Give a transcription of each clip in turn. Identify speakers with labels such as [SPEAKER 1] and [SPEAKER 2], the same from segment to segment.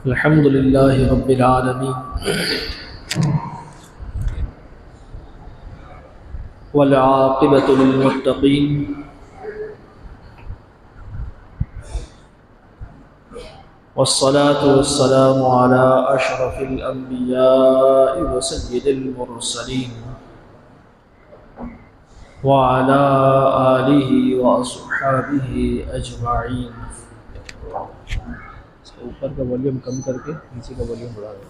[SPEAKER 1] الحمد لله رب العالمين والعاقبة للمتقين والصلاة والسلام على أشرف الأنبياء وسيد المرسلين وعلى آله وأصحابه أجمعين. اوپر کا والیوم کم کر کے نیچے کا والیوم بڑھا دیں.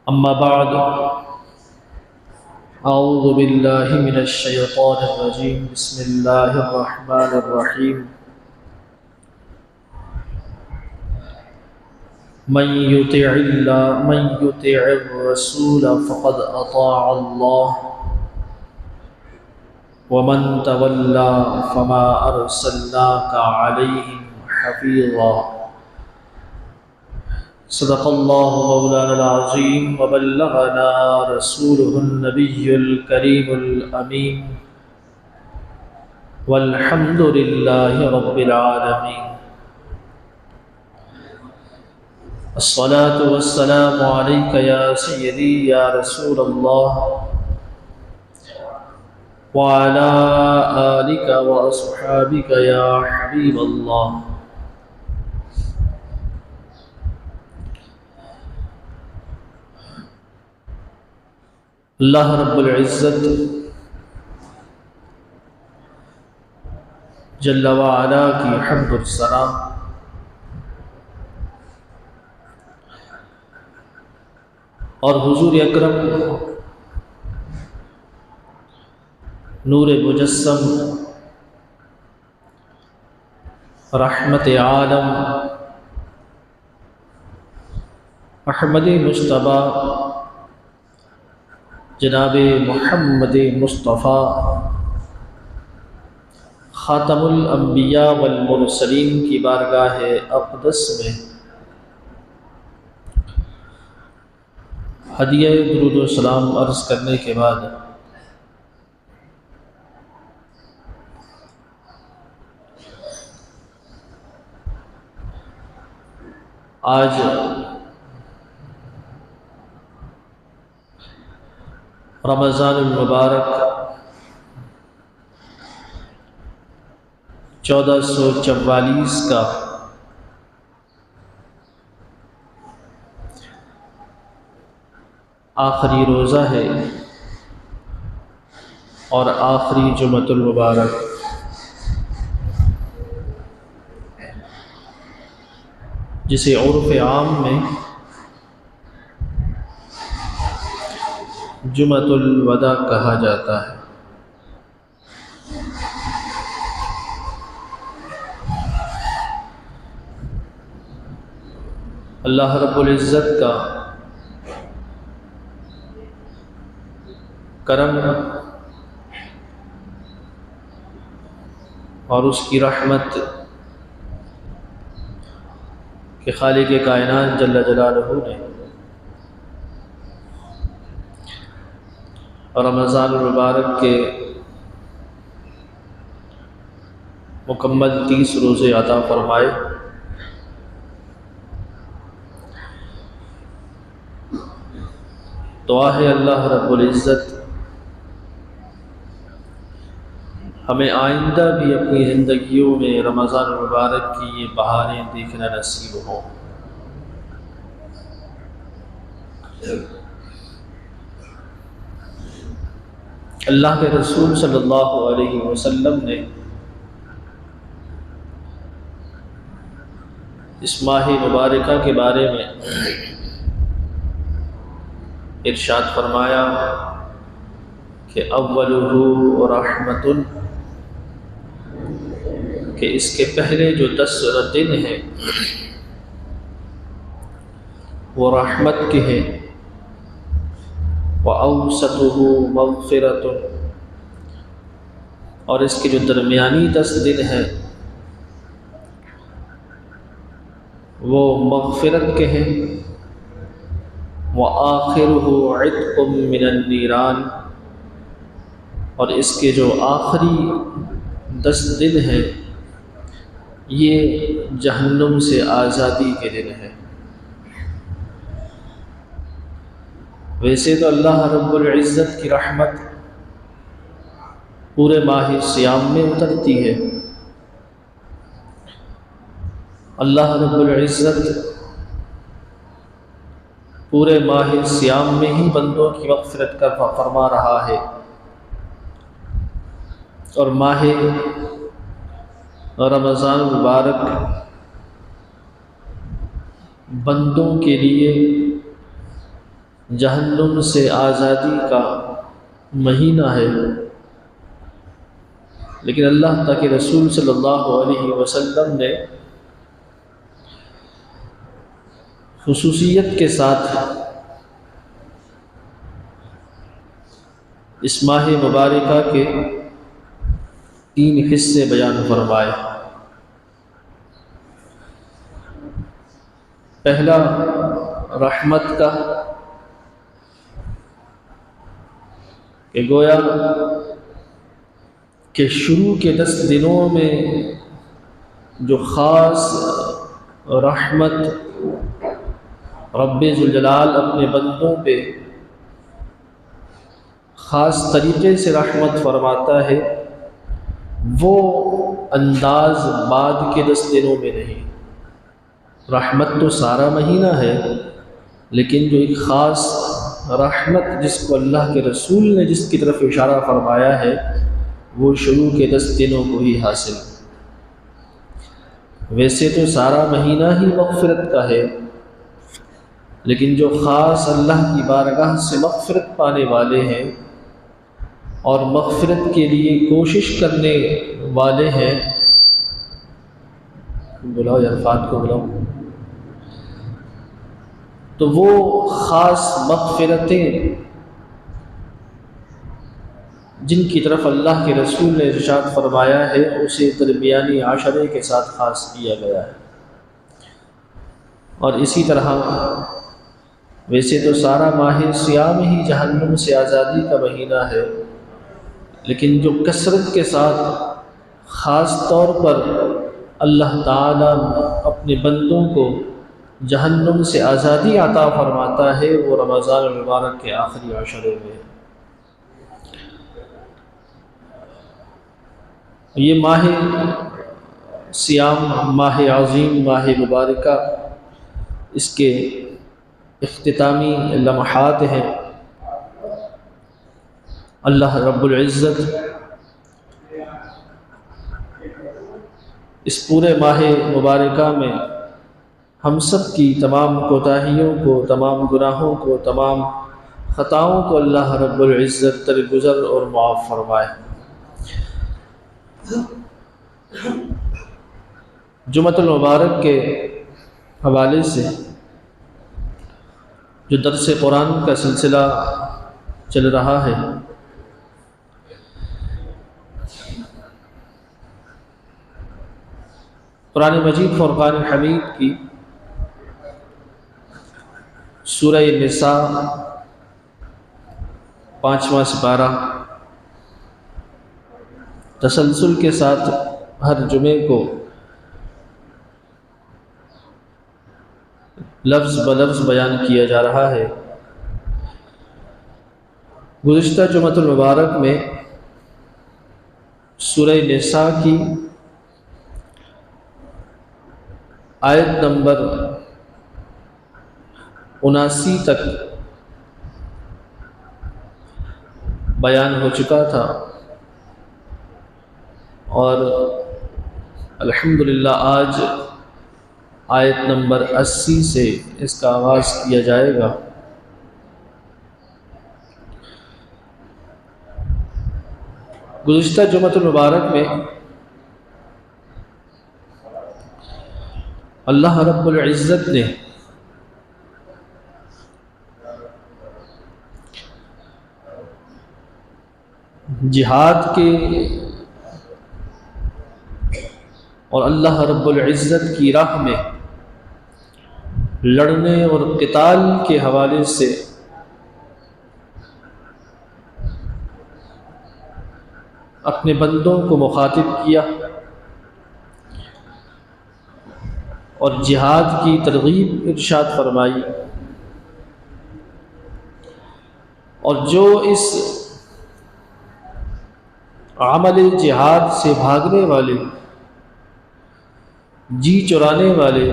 [SPEAKER 1] اما بعد اعوذ باللہ من الشیطان الرجیم بسم اللہ الرحمن الرحیم. من يطع الرسول فقد اطاع اللہ ومن تولى فما أرسلناك عليهم حفيظا. صدق الله مولانا العظيم وبلغنا رسوله النبي الكريم الأمين والحمد لله رب العالمين. الصلاة والسلام عليك يا سيدي يا رسول الله وعلى آلك وأصحابك يا حبيب الله. اللہ رب العزت جل وعلا کی حمد و ثنا اور حضور اکرم نور مجسم رحمت عالم احمد مجتبی جناب محمد مصطفیٰ خاتم الانبیاء والمرسلین کی بارگاہ اقدس میں ہدیہ درود و سلام عرض کرنے کے بعد آج رمضان المبارک 1444 کا آخری روزہ ہے اور آخری جمعۃ المبارک. جسے عرف عام میں جمعۃ الوداع کہا جاتا ہے. اللہ رب العزت کا کرم اور اس کی رحمت کہ خالق کائنات جل جلالہ نے رمضان المبارک کے مکمل 30 روزے عطا فرمائے. دعا ہے اللہ رب العزت ہمیں آئندہ بھی اپنی زندگیوں میں رمضان المبارک کی یہ بہاریں دیکھنا نصیب ہوں. اللہ کے رسول صلی اللہ علیہ وسلم نے اس ماہ مبارکہ کے بارے میں ارشاد فرمایا کہ اولہ رحمت، کہ اس کے پہلے جو 10 دن ہیں وہ رحمت کے ہیں. وَأَوْسَطُهُ مَغْفِرَةٌ، اور اس کے جو درمیانی 10 دن ہیں وہ مغفرت کے ہیں. وَآخِرُهُ عِتْقٌ مِّنَ النِّيرَانِ، اور اس کے جو آخری 10 دن ہیں یہ جہنم سے آزادی کے دن ہے۔ ویسے تو اللہ رب العزت کی رحمت پورے ماہ صیام میں اترتی ہے۔ اللہ رب العزت پورے ماہ صیام میں ہی بندوں کی مغفرت کا فرما رہا ہے، اور ماہ رمضان مبارک بندوں کے لیے جہنم سے آزادی کا مہینہ ہے، لیکن اللہ تعالی کے رسول صلی اللہ علیہ وسلم نے خصوصیت کے ساتھ اس ماہ مبارکہ کے 3 حصے بیان فرمائے۔ پہلا رحمت کا، کہ گویا کہ شروع کے 10 دنوں میں جو خاص رحمت رب ذوالجلال اپنے بندوں پہ خاص طریقے سے رحمت فرماتا ہے، وہ انداز بعد کے 10 دنوں میں نہیں۔ رحمت تو سارا مہینہ ہے، لیکن جو ایک خاص رحمت جس کو اللہ کے رسول نے جس کی طرف اشارہ فرمایا ہے، وہ شروع کے 10 دنوں کو ہی حاصل۔ ویسے تو سارا مہینہ ہی مغفرت کا ہے، لیکن جو خاص اللہ کی بارگاہ سے مغفرت پانے والے ہیں اور مغفرت کے لیے کوشش کرنے والے ہیں، بلاؤ یا عرفات کو بلاؤ، تو وہ خاص مغفرتیں جن کی طرف اللہ کے رسول نے ارشاد فرمایا ہے، اسے درمیانی عشرے کے ساتھ خاص کیا گیا ہے۔ اور اسی طرح ویسے تو سارا ماہ صیام ہی جہنم سے آزادی کا مہینہ ہے، لیکن جو کثرت کے ساتھ خاص طور پر اللہ تعالیٰ اپنے بندوں کو جہنم سے آزادی عطا فرماتا ہے، وہ رمضان المبارک کے آخری عشرے میں ہے۔ یہ ماہ صیام، ماہ عظیم، ماہ مبارکہ، اس کے اختتامی لمحات ہیں۔ اللہ رب العزت اس پورے ماہ مبارکہ میں ہم سب کی تمام کوتاہیوں کو، تمام گناہوں کو، تمام خطاؤں کو اللہ رب العزت درگزر اور معاف فرمائے۔ جمعۃ المبارک کے حوالے سے جو درس قرآن کا سلسلہ چل رہا ہے، قرآن مجید فرقان حمید کی سورہ نساء 5واں سپارہ تسلسل کے ساتھ ہر جمعے کو لفظ بلفظ بیان کیا جا رہا ہے۔ گزشتہ جمعۃ المبارک میں سورہ نساء کی آیت نمبر 79 تک بیان ہو چکا تھا، اور الحمدللہ آج آیت نمبر 80 سے اس کا آغاز کیا جائے گا۔ گزشتہ جمعۃ المبارک میں اللہ رب العزت نے جہاد کے اور اللہ رب العزت کی راہ میں لڑنے اور قتال کے حوالے سے اپنے بندوں کو مخاطب کیا، اور جہاد کی ترغیب ارشاد فرمائی، اور جو اس عمل جہاد سے بھاگنے والے، جی چرانے والے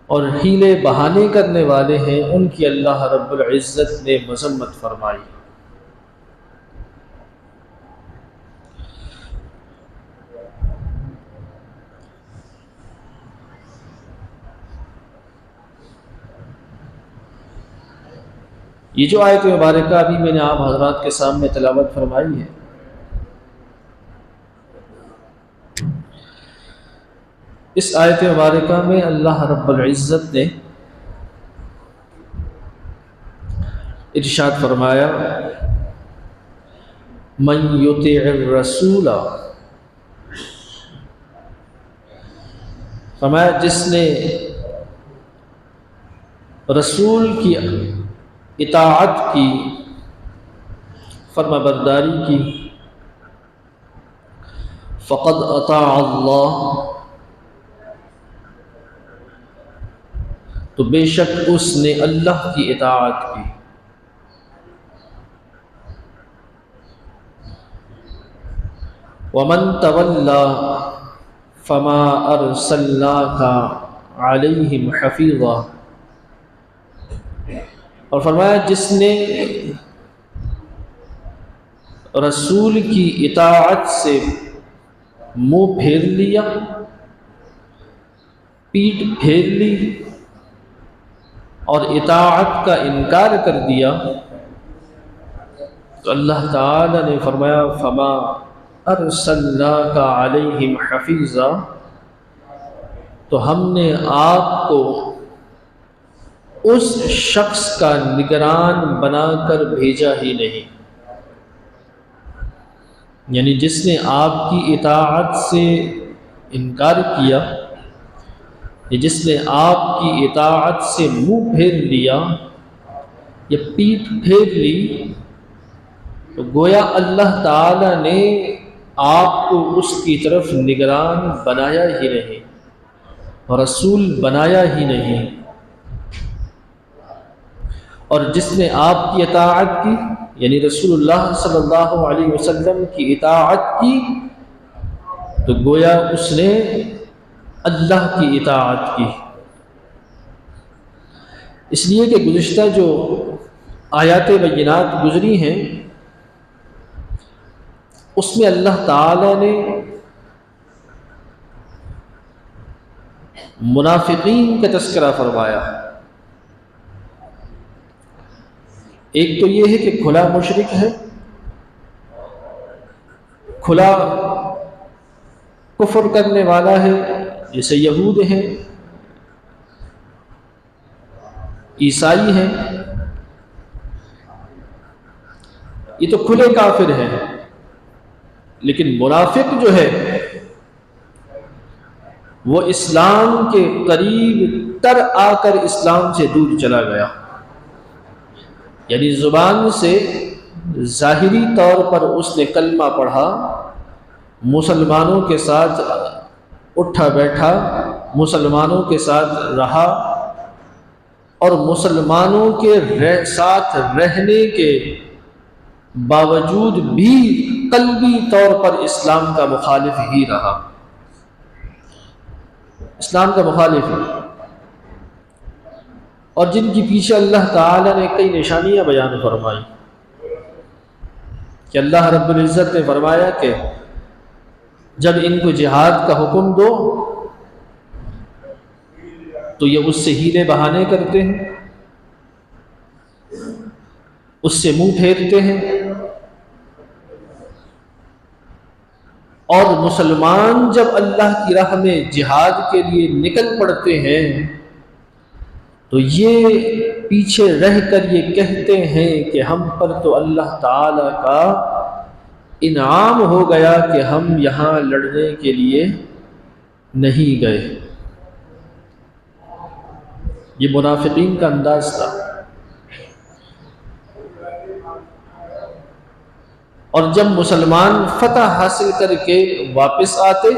[SPEAKER 1] اور حیلے بہانے کرنے والے ہیں، ان کی اللہ رب العزت نے مذمت فرمائی۔ یہ جو آیت مبارکہ ابھی میں نے آپ حضرات کے سامنے تلاوت فرمائی ہے، اس آیت مبارکہ میں اللہ رب العزت نے ارشاد فرمایا، من یطع الرسول، فرمایا جس نے رسول کی اطاعت کی، فرما برداری کی، فقد اطاع اللہ، تو بے شک اس نے اللہ کی اطاعت کی۔ ومن تولی فما ارسلناک علیہم حفیظا، اور فرمایا جس نے رسول کی اطاعت سے منہ پھیر لیا، پیٹھ پھیر لی اور اطاعت کا انکار کر دیا، تو اللہ تعالی نے فرمایا فما ارسلناک علیہم حفیظا، تو ہم نے آپ کو اس شخص کا نگران بنا کر بھیجا ہی نہیں، یعنی جس نے آپ کی اطاعت سے انکار کیا، جس نے آپ کی اطاعت سے منہ پھیر لیا یا پیٹھ پھیر لی، تو گویا اللہ تعالی نے آپ کو اس کی طرف نگران بنایا ہی نہیں اور رسول بنایا ہی نہیں، اور جس نے آپ کی اطاعت کی، یعنی رسول اللہ صلی اللہ علیہ وسلم کی اطاعت کی، تو گویا اس نے اللہ کی اطاعت کی۔ اس لیے کہ گزشتہ جو آیات بینات گزری ہیں، اس میں اللہ تعالی نے منافقین کا تذکرہ فرمایا۔ ایک تو یہ ہے کہ کھلا مشرک ہے، کھلا کفر کرنے والا ہے، جیسے یہود ہیں، عیسائی ہیں، یہ تو کھلے کافر ہیں۔ لیکن منافق جو ہے وہ اسلام کے قریب تر آ کر اسلام سے دور چلا گیا، یعنی زبان سے ظاہری طور پر اس نے کلمہ پڑھا، مسلمانوں کے ساتھ اٹھا بیٹھا، مسلمانوں کے ساتھ رہا، اور مسلمانوں کے ساتھ رہنے کے باوجود بھی قلبی طور پر اسلام کا مخالف ہی رہا، اسلام کا مخالف ہے۔ اور جن کی پیچھے اللہ تعالی نے کئی نشانیاں بیان فرمائی کہ اللہ رب العزت نے فرمایا کہ جب ان کو جہاد کا حکم دو تو یہ اس سے ہیلے بہانے کرتے ہیں، اس سے منہ پھیرتے ہیں، اور مسلمان جب اللہ کی راہ میں جہاد کے لیے نکل پڑتے ہیں تو یہ پیچھے رہ کر یہ کہتے ہیں کہ ہم پر تو اللہ تعالی کا انعام ہو گیا کہ ہم یہاں لڑنے کے لیے نہیں گئے۔ یہ منافقین کا انداز تھا۔ اور جب مسلمان فتح حاصل کر کے واپس آتے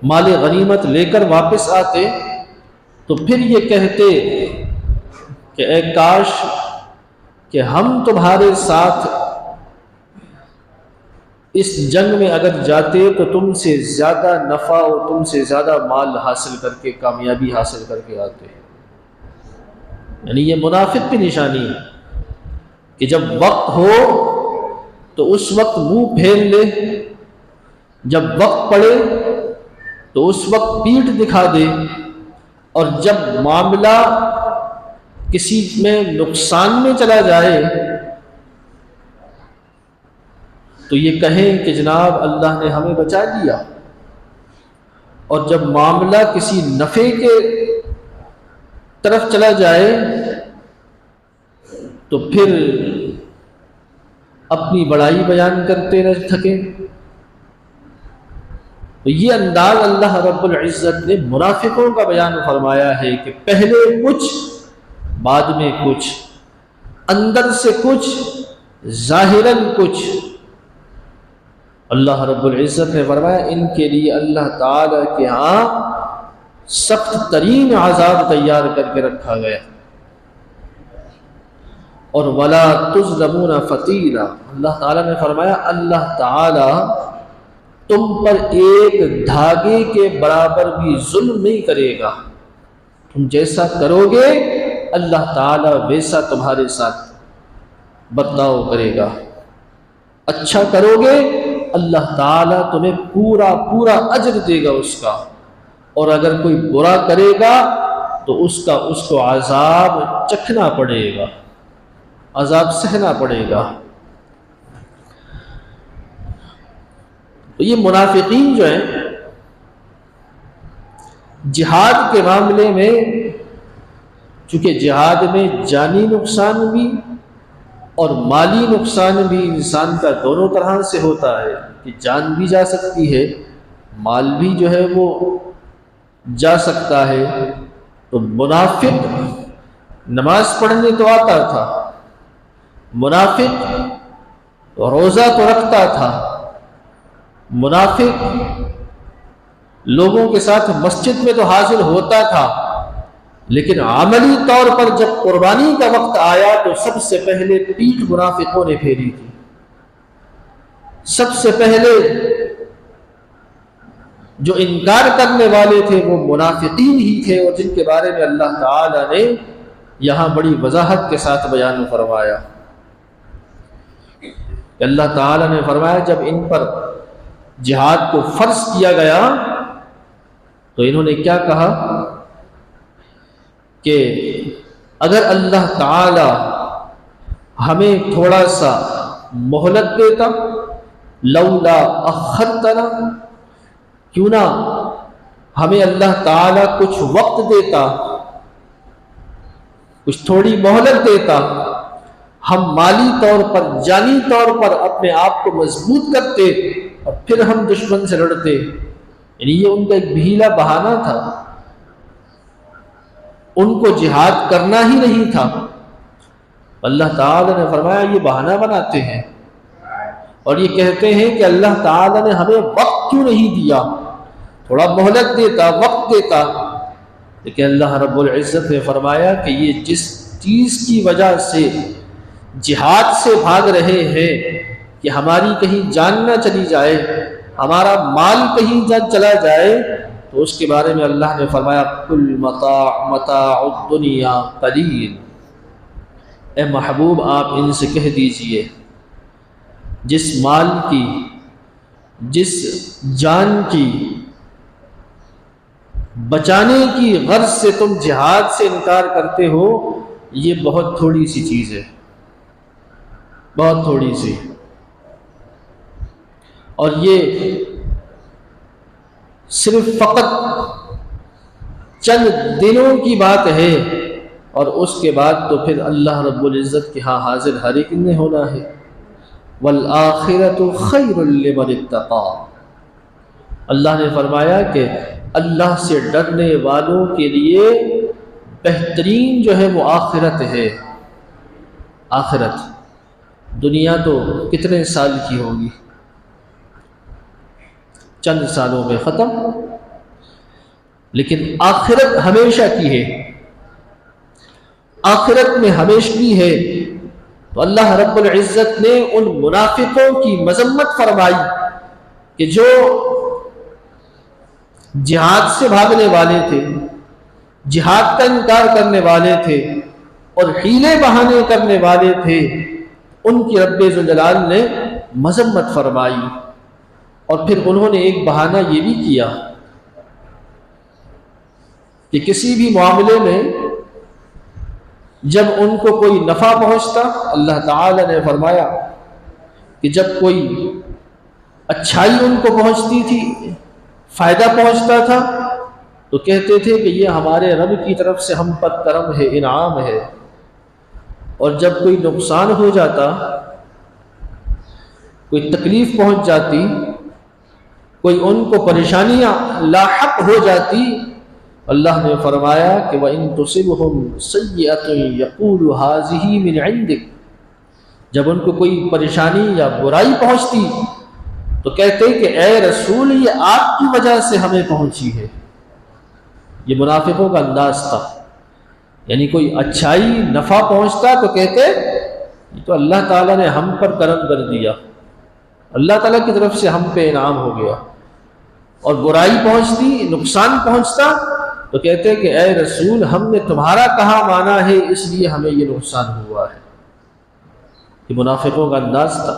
[SPEAKER 1] مال غنیمت لے کر واپس آتے تو پھر یہ کہتے کہ اے کاش کہ ہم تمہارے ساتھ اس جنگ میں اگر جاتے تو تم سے زیادہ نفع اور تم سے زیادہ مال حاصل کر کے کامیابی حاصل کر کے آتے. یعنی یہ منافق کی نشانی ہے کہ جب وقت ہو تو اس وقت منہ پھیر لے، جب وقت پڑے تو اس وقت پیٹھ دکھا دے، اور جب معاملہ کسی میں نقصان میں چلا جائے تو یہ کہیں کہ جناب اللہ نے ہمیں بچا لیا، اور جب معاملہ کسی نفع کے طرف چلا جائے تو پھر اپنی بڑائی بیان کرتے نہ تھکے. تو یہ انداز اللہ رب العزت نے منافقوں کا بیان فرمایا ہے کہ پہلے کچھ بعد میں کچھ، اندر سے کچھ ظاہراً کچھ. اللہ رب العزت نے فرمایا ان کے لیے اللہ تعالی کے ہاں سخت ترین عذاب تیار کر کے رکھا گیا. اور ولا تظلمون فتیلا، اللہ تعالیٰ نے فرمایا اللہ تعالیٰ تم پر ایک دھاگے کے برابر بھی ظلم نہیں کرے گا. تم جیسا کرو گے اللہ تعالیٰ ویسا تمہارے ساتھ برتاؤ کرے گا. اچھا کرو گے اللہ تعالیٰ تمہیں پورا پورا اجر دے گا اس کا، اور اگر کوئی برا کرے گا تو اس کو عذاب چکھنا پڑے گا، عذاب سہنا پڑے گا. تو یہ منافقین جو ہیں جہاد کے معاملے میں، چونکہ جہاد میں جانی نقصان بھی اور مالی نقصان بھی انسان کا دونوں طرح سے ہوتا ہے کہ جان بھی جا سکتی ہے، مال بھی جو ہے وہ جا سکتا ہے. تو منافق نماز پڑھنے تو آتا تھا، منافق روزہ تو رکھتا تھا، منافق لوگوں کے ساتھ مسجد میں تو حاضر ہوتا تھا، لیکن عملی طور پر جب قربانی کا وقت آیا تو سب سے پہلے پیٹھ منافقوں نے پھیری تھی. سب سے پہلے جو انکار کرنے والے تھے وہ منافقین ہی تھے، اور جن کے بارے میں اللہ تعالی نے یہاں بڑی وضاحت کے ساتھ بیان فرمایا. اللہ تعالی نے فرمایا جب ان پر جہاد کو فرض کیا گیا تو انہوں نے کیا کہا کہ اگر اللہ تعالی ہمیں تھوڑا سا مہلت دیتا، لولا اخرتنا، کیوں نہ ہمیں اللہ تعالی کچھ وقت دیتا، کچھ تھوڑی مہلت دیتا، ہم مالی طور پر جانی طور پر اپنے آپ کو مضبوط کرتے اور پھر ہم دشمن سے لڑتے. یعنی یہ ان کا ایک بھیلا بہانہ تھا، ان کو جہاد کرنا ہی نہیں تھا. اللہ تعالی نے فرمایا یہ بہانہ بناتے ہیں اور یہ کہتے ہیں کہ اللہ تعالی نے ہمیں وقت کیوں نہیں دیا، تھوڑا مہلت دیتا، وقت دیتا. لیکن اللہ رب العزت نے فرمایا کہ یہ جس چیز کی وجہ سے جہاد سے بھاگ رہے ہیں کہ ہماری کہیں جان نہ چلی جائے، ہمارا مال کہیں نہ چلا جائے، تو اس کے بارے میں اللہ نے فرمایا کل متاع الدنیا قلیل. اے محبوب آپ ان سے کہہ دیجئے جس مال کی، جس جان کی بچانے کی غرض سے تم جہاد سے انکار کرتے ہو، یہ بہت تھوڑی سی چیز ہے، بہت تھوڑی سی. اور یہ صرف فقط چند دنوں کی بات ہے، اور اس کے بعد تو پھر اللہ رب العزت کے ہاں حاضر ہر ایک نے ہونا ہے. وَالْآخِرَةُ خَيْرٌ لِمَنِ اتَّقَىٰ. اللہ نے فرمایا کہ اللہ سے ڈرنے والوں کے لیے بہترین جو ہے وہ آخرت ہے. آخرت، دنیا تو کتنے سال کی ہوگی، چند سالوں میں ختم. لیکن آخرت ہمیشہ کی ہے، آخرت میں ہمیشگی ہے۔ تو اللہ رب العزت نے ان منافقوں کی مذمت فرمائی کہ جو جہاد سے بھاگنے والے تھے، جہاد کا انکار کرنے والے تھے اور حیلے بہانے کرنے والے تھے، ان کی رب ذوالجلال نے مذمت فرمائی۔ اور پھر انہوں نے ایک بہانہ یہ بھی کیا کہ کسی بھی معاملے میں جب ان کو کوئی نفع پہنچتا، اللہ تعالی نے فرمایا کہ جب کوئی اچھائی ان کو پہنچتی تھی، فائدہ پہنچتا تھا، تو کہتے تھے کہ یہ ہمارے رب کی طرف سے ہم پر کرم ہے، انعام ہے۔ اور جب کوئی نقصان ہو جاتا، کوئی تکلیف پہنچ جاتی، کوئی ان کو پریشانیاں لاحق ہو جاتی، اللہ نے فرمایا کہ وَإِن تُصِبْهُمْ سَيِّئَةٌ يَقُولُ هَٰذِهِ مِنْ عِنْدِكَ، جب ان کو کوئی پریشانی یا برائی پہنچتی تو کہتے کہ اے رسول یہ آپ کی وجہ سے ہمیں پہنچی ہے۔ یہ منافقوں کا انداز تھا، یعنی کوئی اچھائی نفع پہنچتا تو کہتے یہ تو اللہ تعالیٰ نے ہم پر کرم کر دیا، اللہ تعالیٰ کی طرف سے ہم پہ انعام ہو گیا۔ اور برائی پہنچتی، نقصان پہنچتا تو کہتے کہ اے رسول ہم نے تمہارا کہا مانا ہے، اس لیے ہمیں یہ نقصان ہوا ہے۔ یہ منافقوں کا انداز تھا،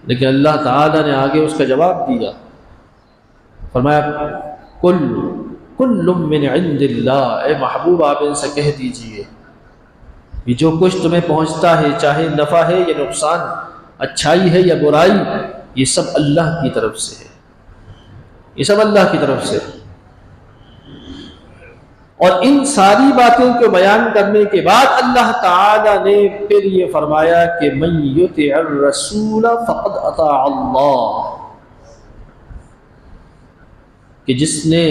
[SPEAKER 1] لیکن اللہ تعالیٰ نے آگے اس کا جواب دیا، فرمایا کل من عند اللہ، اے محبوب آپ ان سے کہہ دیجئے کہ جو کچھ تمہیں پہنچتا ہے، چاہے نفع ہے یا نقصان، اچھائی ہے یا برائی، یہ سب اللہ کی طرف سے ہے، یہ سب اللہ کی طرف سے ہے۔ اور ان ساری باتوں کو بیان کرنے کے بعد اللہ تعالی نے پھر یہ فرمایا کہ من یطع الرسول فقد اطاع اللہ، کہ جس نے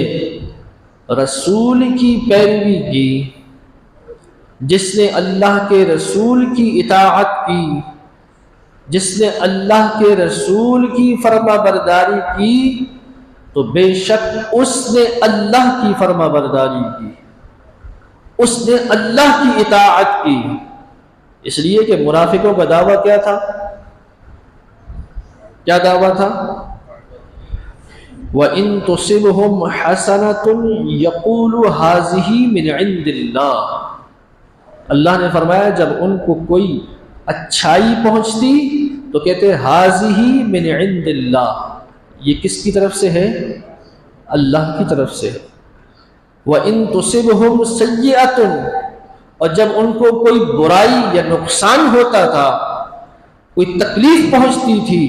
[SPEAKER 1] رسول کی پیروی کی، جس نے اللہ کے رسول کی اطاعت کی، جس نے اللہ کے رسول کی فرما برداری کی، تو بے شک اس نے اللہ کی فرما برداری کی، اس نے اللہ کی اطاعت کی۔ اس لیے کہ منافقوں کا دعویٰ کیا تھا؟ کیا دعویٰ تھا؟ وَإِن تُصِبْهُمْ حَسَنَةٌ يَقُولُ هَٰذِهِ مِنْ عِنْدِ اللَّهِ، اللہ نے فرمایا جب ان کو کوئی اچھائی پہنچتی تو کہتے هَٰذِهِ مِنْ عِنْدِ اللَّهِ، یہ کس کی طرف سے ہے؟ اللہ کی طرف سے ہے۔ وَإِن تُصِبْهُمْ سَيِّئَةٌ، اور جب ان کو کوئی برائی یا نقصان ہوتا تھا، کوئی تکلیف پہنچتی تھی،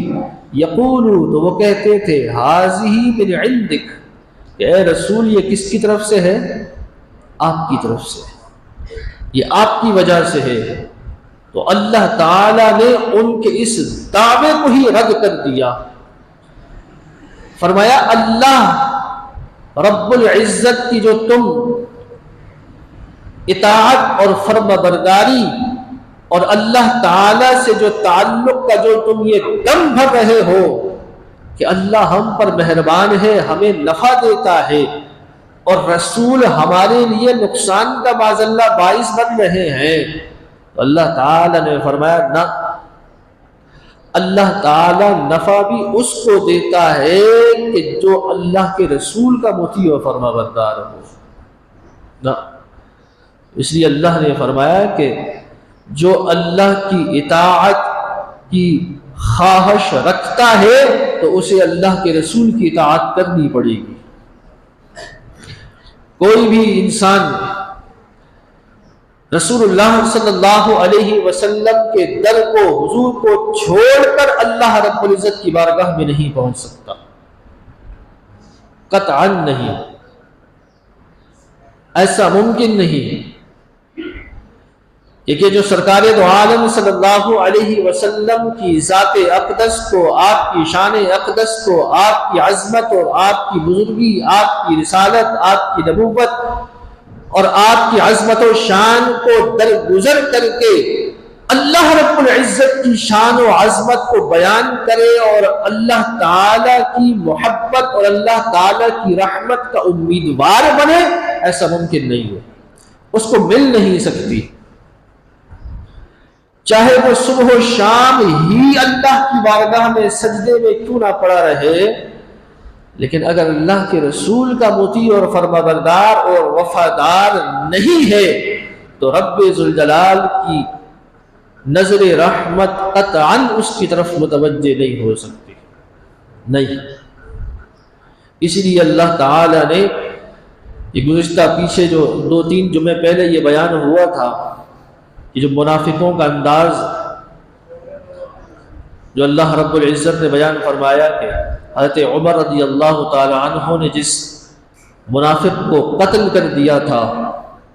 [SPEAKER 1] یقولو، تو وہ کہتے تھے هَٰذِهِ مِنْ عِنْدِكَ، کہ اے رسول یہ کس کی طرف سے ہے؟ آپ کی طرف سے، یہ آپ کی وجہ سے ہے۔ تو اللہ تعالی نے ان کے اس دعوے کو ہی رد کر دیا، فرمایا اللہ رب العزت کی جو تم اطاعت اور فرما برداری اور اللہ تعالی سے جو تعلق کا جو تم یہ دم بھر رہے ہو کہ اللہ ہم پر مہربان ہے، ہمیں نفع دیتا ہے، اور رسول ہمارے لیے نقصان کا معاذ اللہ باعث بن رہے ہیں، تو اللہ تعالی نے فرمایا نہ، اللہ تعالی نفع بھی اس کو دیتا ہے کہ جو اللہ کے رسول کا مطیع و فرما بردار ہو نہ۔ اس لیے اللہ نے فرمایا کہ جو اللہ کی اطاعت کی خواہش رکھتا ہے تو اسے اللہ کے رسول کی اطاعت کرنی پڑے گی۔ کوئی بھی انسان رسول اللہ صلی اللہ علیہ وسلم کے در کو، حضور کو چھوڑ کر اللہ رب العزت کی بارگاہ میں نہیں پہنچ سکتا، قطعا نہیں، ایسا ممکن نہیں کہ جو سرکار دو عالم صلی اللہ علیہ وسلم کی ذات اقدس کو، آپ کی شان اقدس کو، آپ کی عظمت اور آپ کی بزرگی، آپ کی رسالت، آپ کی نبوت اور آپ کی عظمت و شان کو درگزر کر کے اللہ رب العزت کی شان و عظمت کو بیان کرے اور اللہ تعالی کی محبت اور اللہ تعالی کی رحمت کا امیدوار بنے، ایسا ممکن نہیں ہے، اس کو مل نہیں سکتی، چاہے وہ صبح و شام ہی اللہ کی بارگاہ میں سجدے میں کیوں نہ پڑا رہے، لیکن اگر اللہ کے رسول کا مطیع اور فرمانبردار اور وفادار نہیں ہے تو رب ذوالجلال کی نظر رحمت قطعاً اس کی طرف متوجہ نہیں ہو سکتی، نہیں۔ اس لیے اللہ تعالی نے یہ گزشتہ پیچھے جو 2-3 جمعے پہلے یہ بیان ہوا تھا کہ جو منافقوں کا انداز جو اللہ رب العزت نے بیان فرمایا کہ حضرت عمر رضی اللہ تعالی عنہ نے جس منافق کو قتل کر دیا تھا،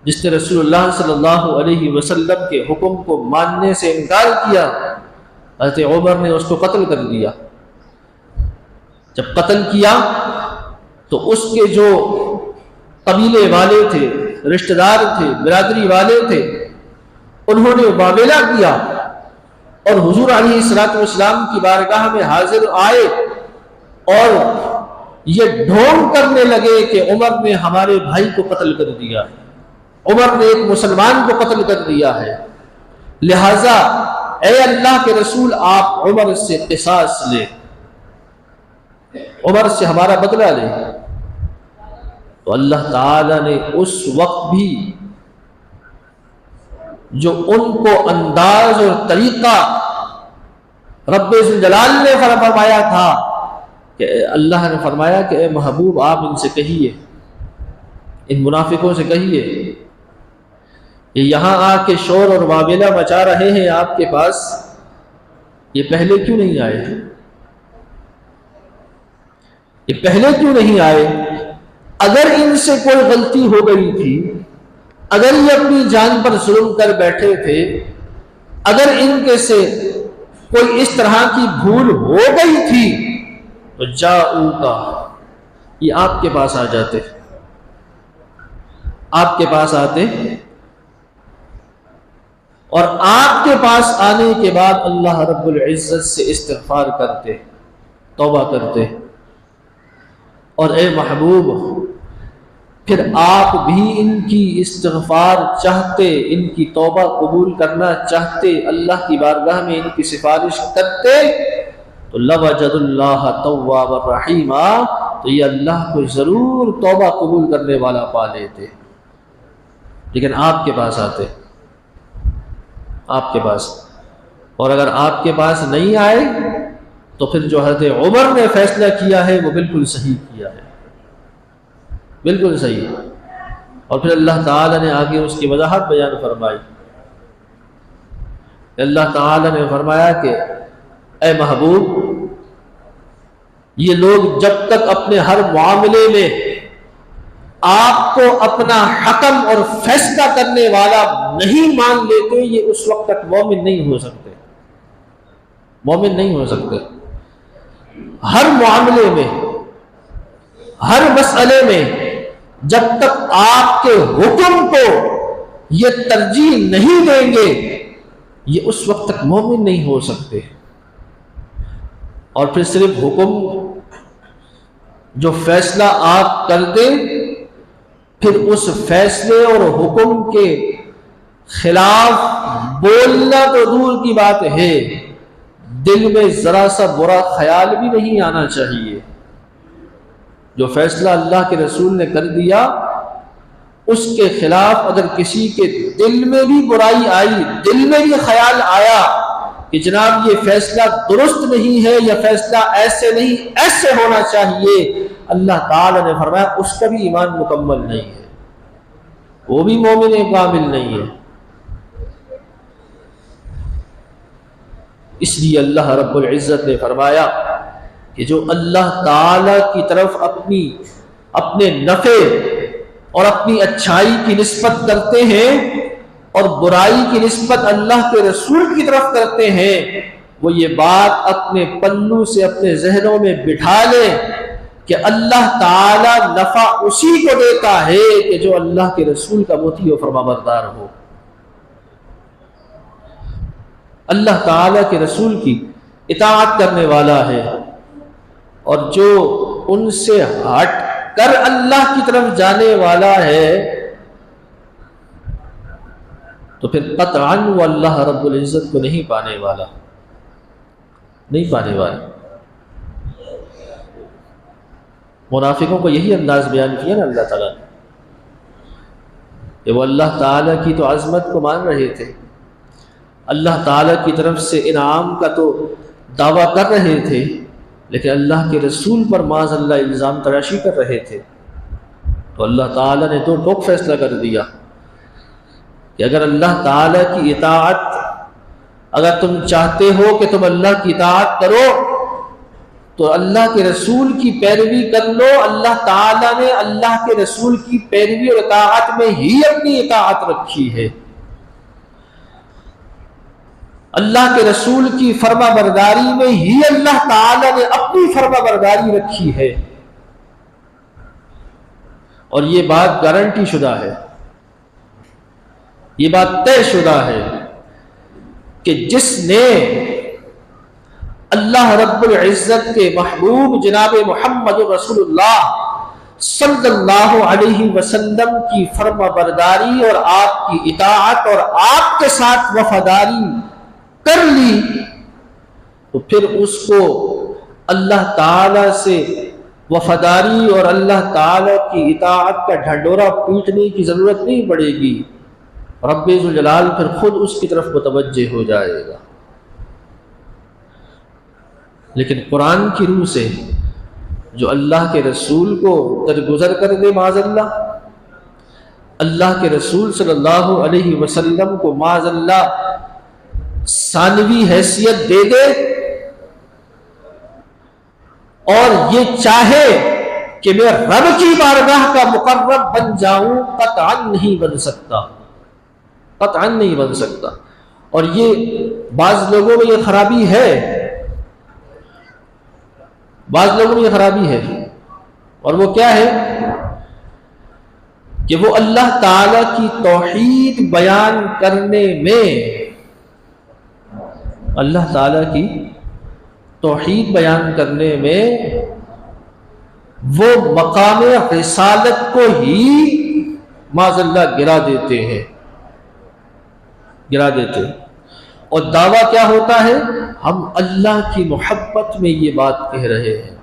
[SPEAKER 1] جس نے رسول اللہ صلی اللہ علیہ وسلم کے حکم کو ماننے سے انکار کیا، حضرت عمر نے اس کو قتل کر دیا۔ جب قتل کیا تو اس کے جو قبیلے والے تھے، رشتہ دار تھے، برادری والے تھے، انہوں نے معاملہ کیا اور حضور علیہ الصلوۃ والسلام کی بارگاہ میں حاضر آئے اور یہ ڈھونگ کرنے لگے کہ عمر نے ہمارے بھائی کو قتل کر دیا ہے، عمر نے ایک مسلمان کو قتل کر دیا ہے، لہذا اے اللہ کے رسول آپ عمر سے قصاص لیں، عمر سے ہمارا بدلہ لیں۔ تو اللہ تعالی نے اس وقت بھی جو ان کو انداز اور طریقہ رب ذوالجلال نے فرمایا تھا کہ اللہ نے فرمایا کہ اے محبوب آپ ان سے کہیے، ان منافقوں سے کہیے یہ یہاں آ کے شور اور معاملہ مچا رہے ہیں آپ کے پاس، یہ پہلے کیوں نہیں آئے؟ یہ پہلے کیوں نہیں آئے؟ اگر ان سے کوئی غلطی ہو گئی تھی، اگر یہ اپنی جان پر ظلم کر بیٹھے تھے، اگر ان کے سے کوئی اس طرح کی بھول ہو گئی تھی تو جاؤکا، یہ آپ کے پاس آ جاتے، آپ کے پاس آتے اور آپ کے پاس آنے کے بعد اللہ رب العزت سے استغفار کرتے، توبہ کرتے، اور اے محبوب پھر آپ بھی ان کی استغفار چاہتے، ان کی توبہ قبول کرنا چاہتے، اللہ کی بارگاہ میں ان کی سفارش کرتے تو لوجد اللہ توابا رحیما، تو یہ اللہ کو ضرور توبہ قبول کرنے والا پا لیتے، لیکن آپ کے پاس آتے، آپ کے پاس۔ اور اگر آپ کے پاس نہیں آئے تو پھر جو حضرت عمر نے فیصلہ کیا ہے وہ بالکل صحیح کیا ہے، بالکل صحیح۔ اور پھر اللہ تعالی نے آگے اس کی وضاحت بیان فرمائی، اللہ تعالی نے فرمایا کہ اے محبوب یہ لوگ جب تک اپنے ہر معاملے میں آپ کو اپنا حکم اور فیصلہ کرنے والا نہیں مان لیتے، یہ اس وقت تک مومن نہیں ہو سکتے، مومن نہیں ہو سکتے۔ ہر معاملے میں، ہر مسئلے میں جب تک آپ کے حکم کو یہ ترجیح نہیں دیں گے، یہ اس وقت تک مومن نہیں ہو سکتے۔ اور پھر صرف حکم جو فیصلہ آپ کر دیں، پھر اس فیصلے اور حکم کے خلاف بولنا تو دور کی بات ہے، دل میں ذرا سا برا خیال بھی نہیں آنا چاہیے۔ جو فیصلہ اللہ کے رسول نے کر دیا اس کے خلاف اگر کسی کے دل میں بھی برائی آئی، دل میں بھی خیال آیا کہ جناب یہ فیصلہ درست نہیں ہے، یہ فیصلہ ایسے نہیں ایسے ہونا چاہیے، اللہ تعالی نے فرمایا اس کا بھی ایمان مکمل نہیں ہے، وہ بھی مومن کامل نہیں ہے۔ اس لیے اللہ رب العزت نے فرمایا کہ جو اللہ تعالی کی طرف اپنے نفع اور اپنی اچھائی کی نسبت کرتے ہیں اور برائی کی نسبت اللہ کے رسول کی طرف کرتے ہیں، وہ یہ بات اپنے پلو سے اپنے ذہنوں میں بٹھا لیں کہ اللہ تعالی نفع اسی کو دیتا ہے کہ جو اللہ کے رسول کا مطیع و فرمانبردار ہو۔ اللہ تعالیٰ کے رسول کی اطاعت کرنے والا ہے، اور جو ان سے ہٹ کر اللہ کی طرف جانے والا ہے تو پھر قطعاً وہ اللہ رب العزت کو نہیں پانے والا، نہیں پانے والا۔ منافقوں کو یہی انداز بیان کیا نا اللہ تعالیٰ نے کہ وہ اللہ تعالیٰ کی تو عظمت کو مان رہے تھے، اللہ تعالیٰ کی طرف سے انعام کا تو دعویٰ کر رہے تھے، لیکن اللہ کے رسول پر معاذ اللہ الزام تراشی کر رہے تھے۔ تو اللہ تعالیٰ نے تو ٹوک فیصلہ کر دیا کہ اگر اللہ تعالیٰ کی اطاعت، اگر تم چاہتے ہو کہ تم اللہ کی اطاعت کرو تو اللہ کے رسول کی پیروی کر لو۔ اللہ تعالیٰ نے اللہ کے رسول کی پیروی اور اطاعت میں ہی اپنی اطاعت رکھی ہے، اللہ کے رسول کی فرما برداری میں ہی اللہ تعالیٰ نے اپنی فرما برداری رکھی ہے، اور یہ بات گارنٹی شدہ ہے، یہ بات طے شدہ ہے کہ جس نے اللہ رب العزت کے محبوب جناب محمد رسول اللہ صلی اللہ علیہ وسلم کی فرما برداری اور آپ کی اطاعت اور آپ کے ساتھ وفاداری کر لی تو پھر اس کو اللہ تعالی سے وفاداری اور اللہ تعالی کی اطاعت کا ڈھنڈورا پیٹنے کی ضرورت نہیں پڑے گی، رب ذوالجلال پھر خود اس کی طرف متوجہ ہو جائے گا۔ لیکن قرآن کی روح سے جو اللہ کے رسول کو درگزر کر دے معاذ اللہ کے رسول صلی اللہ علیہ وسلم کو معاذ اللہ ثانوی حیثیت دے دے اور یہ چاہے کہ میں رب کی بارگاہ کا مقرب بن جاؤں، قطعاً نہیں بن سکتا، قطعاً نہیں بن سکتا۔ اور یہ بعض لوگوں میں یہ خرابی ہے، بعض لوگوں میں یہ خرابی ہے، اور وہ کیا ہے کہ وہ اللہ تعالی کی توحید بیان کرنے میں، اللہ تعالی کی توحید بیان کرنے میں وہ مقام رسالت کو ہی معاذ اللہ گرا دیتے ہیں، گرا دیتے ہیں۔ اور دعویٰ کیا ہوتا ہے؟ ہم اللہ کی محبت میں یہ بات کہہ رہے ہیں۔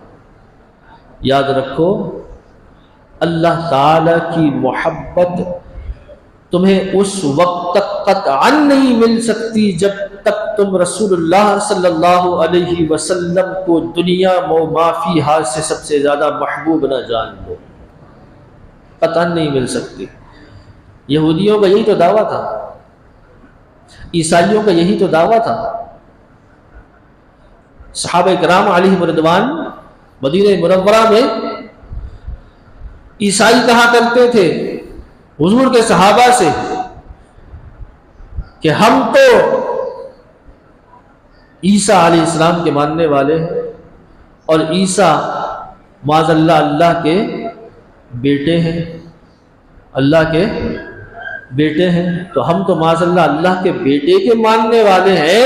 [SPEAKER 1] یاد رکھو، اللہ تعالی کی محبت تمہیں اس وقت تک قطعاً نہیں مل سکتی جب تک تم رسول اللہ صلی اللہ علیہ وسلم کو دنیا و ما فیہا سے سب سے زیادہ محبوب نہ جان لو، قطعاً نہیں مل سکتی۔ یہودیوں کا یہی تو دعویٰ تھا، عیسائیوں کا یہی تو دعویٰ تھا۔ صحابہ کرام علیہم رضوان مدینہ منورہ میں عیسائی کہا کرتے تھے حضور کے صحابہ سے کہ ہم تو عیسیٰ علیہ السلام کے ماننے والے ہیں، اور عیسیٰ معاذ اللہ اللہ کے بیٹے ہیں، اللہ کے بیٹے ہیں، تو ہم تو معاذ اللہ اللہ کے بیٹے کے ماننے والے ہیں،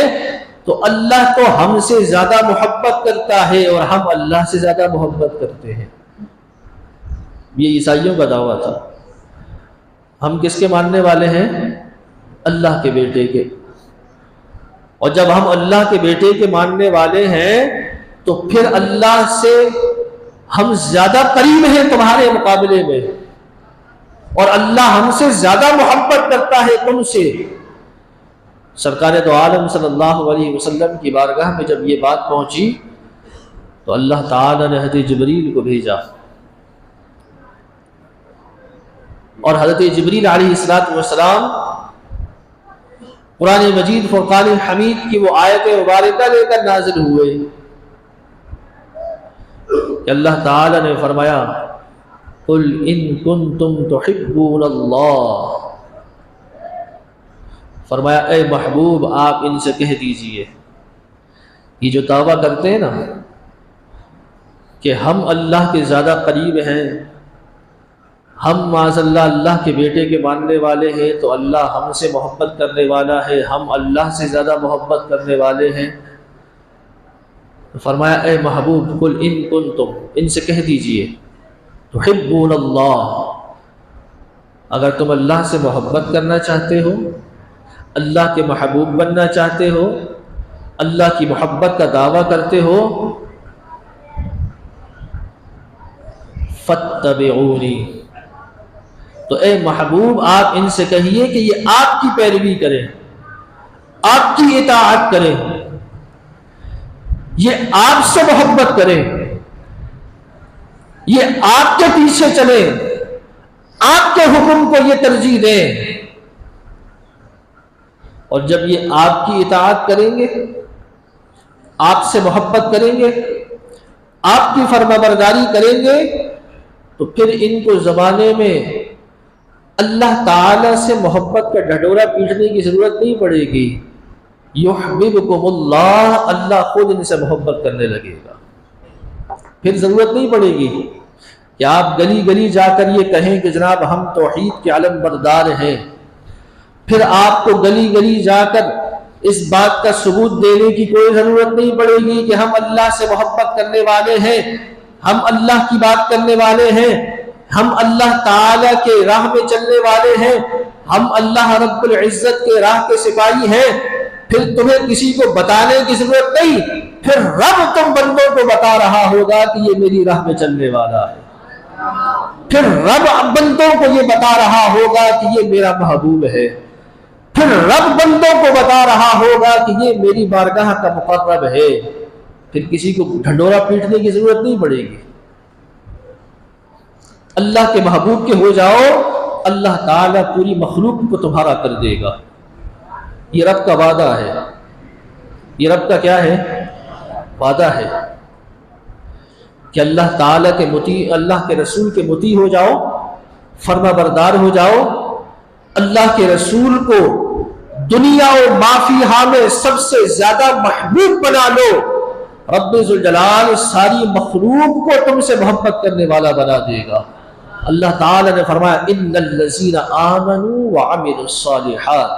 [SPEAKER 1] تو اللہ تو ہم سے زیادہ محبت کرتا ہے اور ہم اللہ سے زیادہ محبت کرتے ہیں۔ یہ عیسائیوں کا دعویٰ تھا۔ ہم کس کے ماننے والے ہیں؟ اللہ کے بیٹے کے۔ اور جب ہم اللہ کے بیٹے کے ماننے والے ہیں تو پھر اللہ سے ہم زیادہ قریب ہیں تمہارے مقابلے میں، اور اللہ ہم سے زیادہ محبت کرتا ہے تم سے۔ سرکار دو عالم صلی اللہ علیہ وسلم کی بارگاہ میں جب یہ بات پہنچی تو اللہ تعالی نے حضرت جبریل کو بھیجا، اور حضرت جبریل علیہ السلام قرآن مجید فرقان حمید کی وہ آیت مبارکہ لے کر نازل ہوئے کہ اللہ تعالی نے فرمایا قل ان کنتم تحبون اللہ، فرمایا اے محبوب آپ ان سے کہہ دیجئے، یہ جو دعویٰ کرتے ہیں نا کہ ہم اللہ کے زیادہ قریب ہیں، ہم معاذ اللہ اللہ کے بیٹے کے ماننے والے ہیں تو اللہ ہم سے محبت کرنے والا ہے، ہم اللہ سے زیادہ محبت کرنے والے ہیں۔ فرمایا اے محبوب قل ان کنتم، ان سے کہہ دیجئے تحبون اللہ، اگر تم اللہ سے محبت کرنا چاہتے ہو، اللہ کے محبوب بننا چاہتے ہو، اللہ کی محبت کا دعویٰ کرتے ہو، فاتبعونی، تو اے محبوب آپ ان سے کہیے کہ یہ آپ کی پیروی کریں، آپ کی اطاعت کریں، یہ آپ سے محبت کریں، یہ آپ کے پیچھے چلیں، آپ کے حکم کو یہ ترجیح دیں۔ اور جب یہ آپ کی اطاعت کریں گے، آپ سے محبت کریں گے، آپ کی فرمانبرداری کریں گے، تو پھر ان کو زمانے میں اللہ تعالی سے محبت کا ڈھڈورا پیٹنے کی ضرورت نہیں پڑے گی، یحببکم اللہ، اللہ خود ان سے محبت کرنے لگے گا۔ پھر ضرورت نہیں پڑے گی کہ آپ گلی گلی جا کر یہ کہیں کہ جناب ہم توحید کے علم بردار ہیں، پھر آپ کو گلی گلی جا کر اس بات کا ثبوت دینے کی کوئی ضرورت نہیں پڑے گی کہ ہم اللہ سے محبت کرنے والے ہیں، ہم اللہ کی بات کرنے والے ہیں، ہم اللہ تعالی کے راہ میں چلنے والے ہیں، ہم اللہ رب العزت کے راہ کے سپاہی ہیں۔ پھر تمہیں کسی کو بتانے کی ضرورت نہیں، پھر رب تم بندوں کو بتا رہا ہوگا کہ یہ میری راہ میں چلنے والا ہے، پھر رب بندوں کو یہ بتا رہا ہوگا کہ یہ میرا محبوب ہے، پھر رب بندوں کو بتا رہا ہوگا کہ یہ میری بارگاہ کا مقرب ہے۔ پھر کسی کو ڈھنڈورا پیٹنے کی ضرورت نہیں پڑے گی۔ اللہ کے محبوب کے ہو جاؤ، اللہ تعالیٰ پوری مخلوق کو تمہارا کر دے گا۔ یہ رب کا وعدہ ہے، یہ رب کا کیا ہے؟ وعدہ ہے کہ اللہ تعالیٰ کے مطیع، اللہ کے رسول کے مطیع ہو جاؤ، فرما بردار ہو جاؤ، اللہ کے رسول کو دنیا و ما فیہا میں سب سے زیادہ محبوب بنا لو، رب ذوالجلال ساری مخلوق کو تم سے محبت کرنے والا بنا دے گا۔ اللہ تعالیٰ نے فرمایا ان الذین آمنوا وعملوا الصالحات،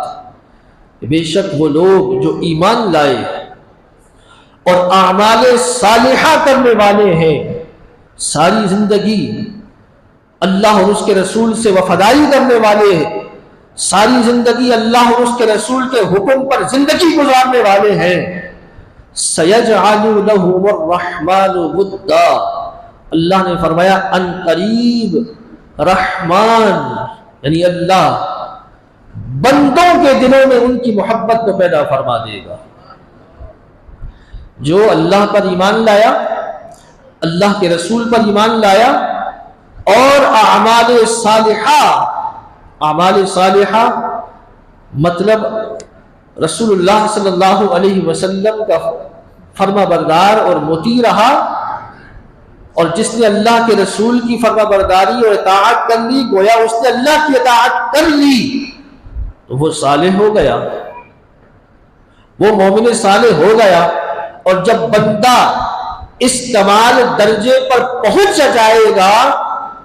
[SPEAKER 1] بے شک وہ لوگ جو ایمان لائے اور اعمال صالحہ کرنے والے ہیں، ساری زندگی اللہ اور اس کے رسول سے وفاداری کرنے والے ہیں، ساری زندگی اللہ اور اس کے رسول کے حکم پر زندگی گزارنے والے ہیں، سَيَجْعَلُ لَهُمُ الرَّحْمَنُ وُدًّا، اللہ نے فرمایا ان قریب رحمان یعنی اللہ بندوں کے دلوں میں ان کی محبت کو پیدا فرما دے گا۔ جو اللہ پر ایمان لایا، اللہ کے رسول پر ایمان لایا اور اعمال صالحہ مطلب رسول اللہ صلی اللہ علیہ وسلم کا فرما بردار اور مطیع رہا، اور جس نے اللہ کے رسول کی فرما برداری اور اطاعت کر لی، گویا اس نے اللہ کی اطاعت کر لی، تو وہ صالح ہو گیا، وہ مومن صالح ہو گیا۔ اور جب بندہ اس کمال درجے پر پہنچ جائے گا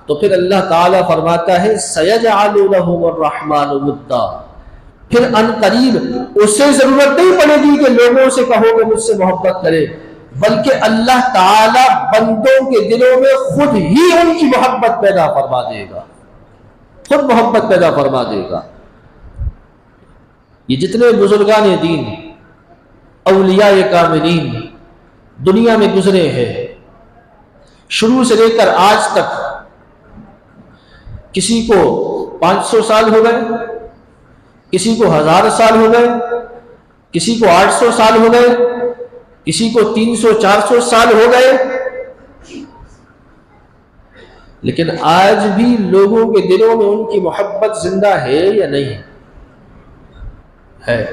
[SPEAKER 1] تو پھر اللہ تعالیٰ فرماتا ہے سَيَجْعَلُ لَهُمُ الرَّحْمَنُ وُدًّا، پھر ان قریب اسے ضرورت نہیں پڑے گی کہ لوگوں سے کہو کہ مجھ سے محبت کرے، بلکہ اللہ تعالیٰ بندوں کے دلوں میں خود ہی ان کی محبت پیدا فرما دے گا، خود محبت پیدا فرما دے گا۔ یہ جتنے بزرگان دین، اولیاء کاملین دنیا میں گزرے ہیں، شروع سے لے کر آج تک، کسی کو 500 سال ہو گئے، کسی کو 1000 سال ہو گئے، کسی کو 800 سال ہو گئے، کسی کو 300-400 سال ہو گئے، لیکن آج بھی لوگوں کے دلوں میں ان کی محبت زندہ ہے یا نہیں ہے؟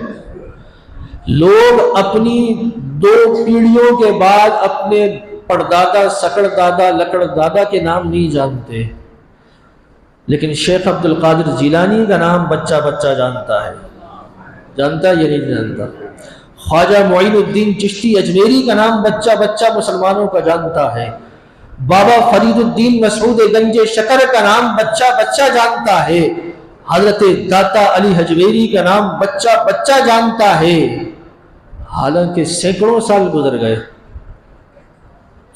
[SPEAKER 1] لوگ اپنی 2 پیڑھیوں کے بعد اپنے پردادا، سکڑ دادا، لکڑ دادا کے نام نہیں جانتے، لیکن شیخ عبد القادر جیلانی کا نام بچہ بچہ جانتا ہے، جانتا ہے یا نہیں جانتا؟ خواجہ معین الدین چشتی اجمیری کا نام بچہ بچہ مسلمانوں کا جانتا ہے، بابا فرید الدین مسعود گنج شکر کا نام بچہ بچہ جانتا ہے، حضرت داتا علی حجویری کا نام بچہ بچہ جانتا ہے، حالانکہ سینکڑوں سال گزر گئے،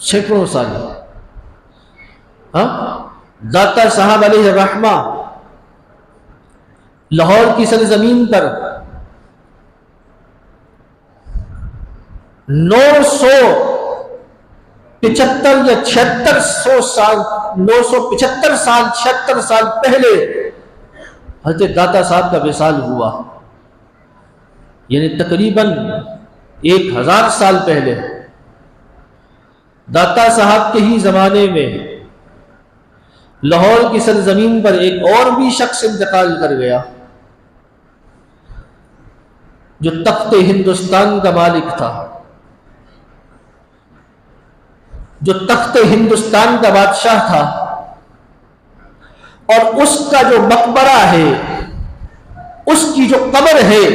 [SPEAKER 1] سینکڑوں سال۔ داتا صاحب علیہ الرحمہ لاہور کی سرزمین پر 975 یا 76 سال 975 سال 76 سال پہلے حضرت داتا صاحب کا وصال ہوا، یعنی تقریباً 1000 سال پہلے۔ داتا صاحب کے ہی زمانے میں لاہور کی سرزمین پر ایک اور بھی شخص انتقال کر گیا جو تخت ہندوستان کا مالک تھا، جو تخت ہندوستان کا بادشاہ تھا، اور اس کا جو مقبرہ ہے، اس کی جو قبر ہے،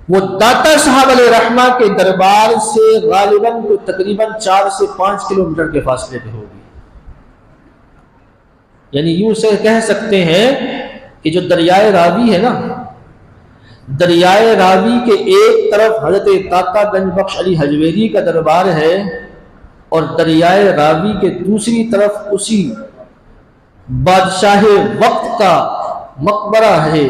[SPEAKER 1] وہ داتا صاحب علیہ رحمہ کے دربار سے غالباً تقریباً 4 سے 5 کلومیٹر کے فاصلے پہ ہوگی۔ یعنی یوں سے کہہ سکتے ہیں کہ جو دریائے راوی ہے نا، دریائے راوی کے ایک طرف حضرت داتا گنج بخش علی حجویری کا دربار ہے، اور دریائے راوی کے دوسری طرف اسی بادشاہ وقت کا مقبرہ ہے۔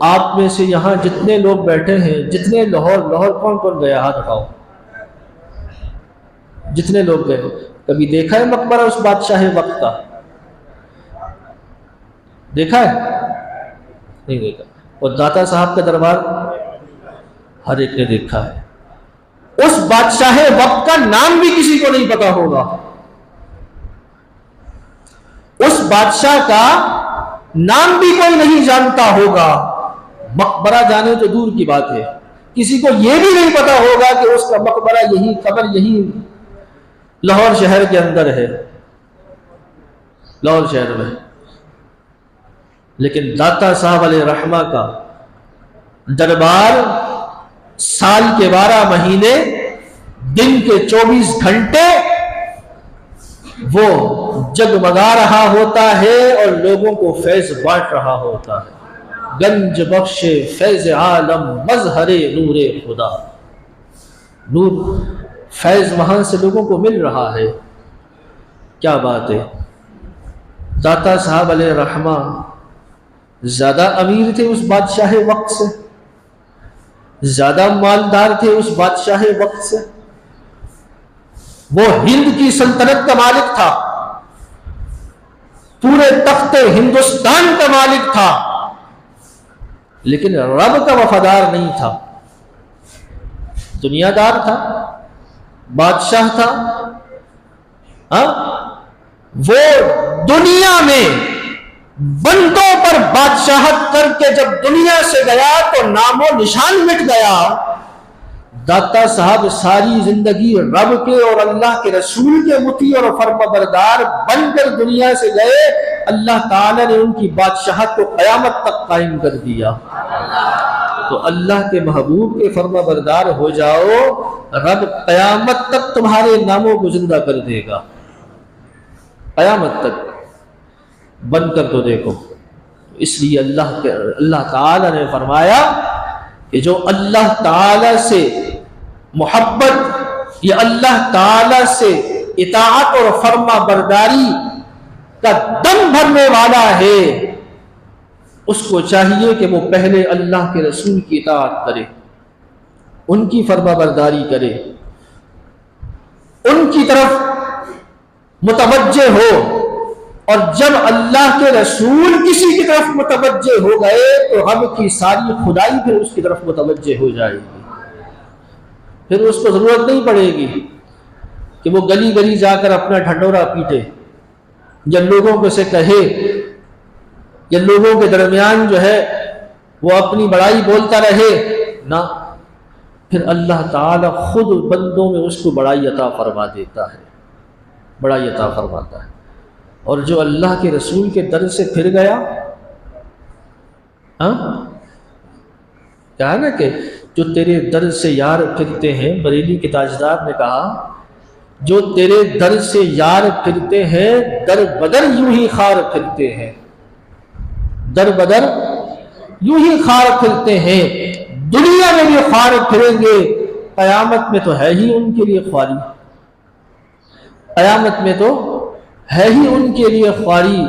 [SPEAKER 1] آپ میں سے یہاں جتنے لوگ بیٹھے ہیں، جتنے لاہور کون کون گیا ہاتھ اٹھاؤ، جتنے لوگ گئے کبھی دیکھا ہے مقبرہ اس بادشاہ وقت کا؟ دیکھا ہے؟ نہیں دیکھا۔ اور داتا صاحب کا دربار ہر ایک نے دیکھا ہے۔ اس بادشاہ وقت کا نام بھی کسی کو نہیں پتا ہوگا، اس بادشاہ کا نام بھی کوئی نہیں جانتا ہوگا، مقبرہ جانے تو دور کی بات ہے، کسی کو یہ بھی نہیں پتا ہوگا کہ اس کا مقبرہ یہی، قبر یہی لاہور شہر کے اندر ہے، لاہور شہر میں۔ لیکن داتا صاحب علیہ رحمہ کا دربار سال کے 12 مہینے، دن کے 24 گھنٹے وہ جگمگا رہا ہوتا ہے اور لوگوں کو فیض بانٹ رہا ہوتا ہے۔ گنج بخش فیض عالم مظہر نور خدا، نور فیض وہاں سے لوگوں کو مل رہا ہے۔ کیا بات ہے! داتا صاحب علیہ رحمہ زیادہ امیر تھے اس بادشاہ وقت سے، زیادہ مالدار تھے اس بادشاہ وقت سے۔ وہ ہند کی سلطنت کا مالک تھا، پورے تخت ہندوستان کا مالک تھا، لیکن رب کا وفادار نہیں تھا، دنیا دار تھا، بادشاہ تھا۔ وہ دنیا میں بندوں پر بادشاہت کر کے جب دنیا سے گیا تو نام و نشان مٹ گیا۔ داتا صاحب ساری زندگی رب کے اور اللہ کے رسول کے مطیع اور فرما بردار بن کر دنیا سے گئے، اللہ تعالیٰ نے ان کی بادشاہت کو قیامت تک قائم کر دیا۔ تو اللہ کے محبوب کے فرما بردار ہو جاؤ، رب قیامت تک تمہارے ناموں کو زندہ کر دے گا، قیامت تک بن کر تو دیکھو۔ اس لیے اللہ تعالیٰ نے فرمایا کہ جو اللہ تعالیٰ سے محبت یا اللہ تعالیٰ سے اطاعت اور فرما برداری کا دم بھرنے والا ہے، اس کو چاہیے کہ وہ پہلے اللہ کے رسول کی اطاعت کرے، ان کی فرما برداری کرے، ان کی طرف متوجہ ہو، اور جب اللہ کے رسول کسی کی طرف متوجہ ہو گئے تو رب کی ساری خدائی پھر اس کی طرف متوجہ ہو جائے گی، پھر اس کو ضرورت نہیں پڑے گی کہ وہ گلی گلی جا کر اپنا ڈھنڈورا پیٹے، یا لوگوں کو سے کہے، یا لوگوں کے درمیان جو ہے وہ اپنی بڑائی بولتا رہے نہ، پھر اللہ تعالی خود بندوں میں اس کو بڑائی عطا فرما دیتا ہے، بڑائی عطا فرماتا ہے۔ اور جو اللہ کے رسول کے در سے پھر گیا، کہا نا کہ جو تیرے در سے یار پھرتے ہیں، بریلی کے تاجدار نے کہا جو تیرے در سے یار پھرتے ہیں در بدر یوں ہی خار پھرتے ہیں، در بدر یوں ہی خار پھرتے ہیں، دنیا میں بھی خار پھریں گے، قیامت میں تو ہے ہی ان کے لیے خواری، قیامت میں تو ہے ہی ان کے لیے خواری۔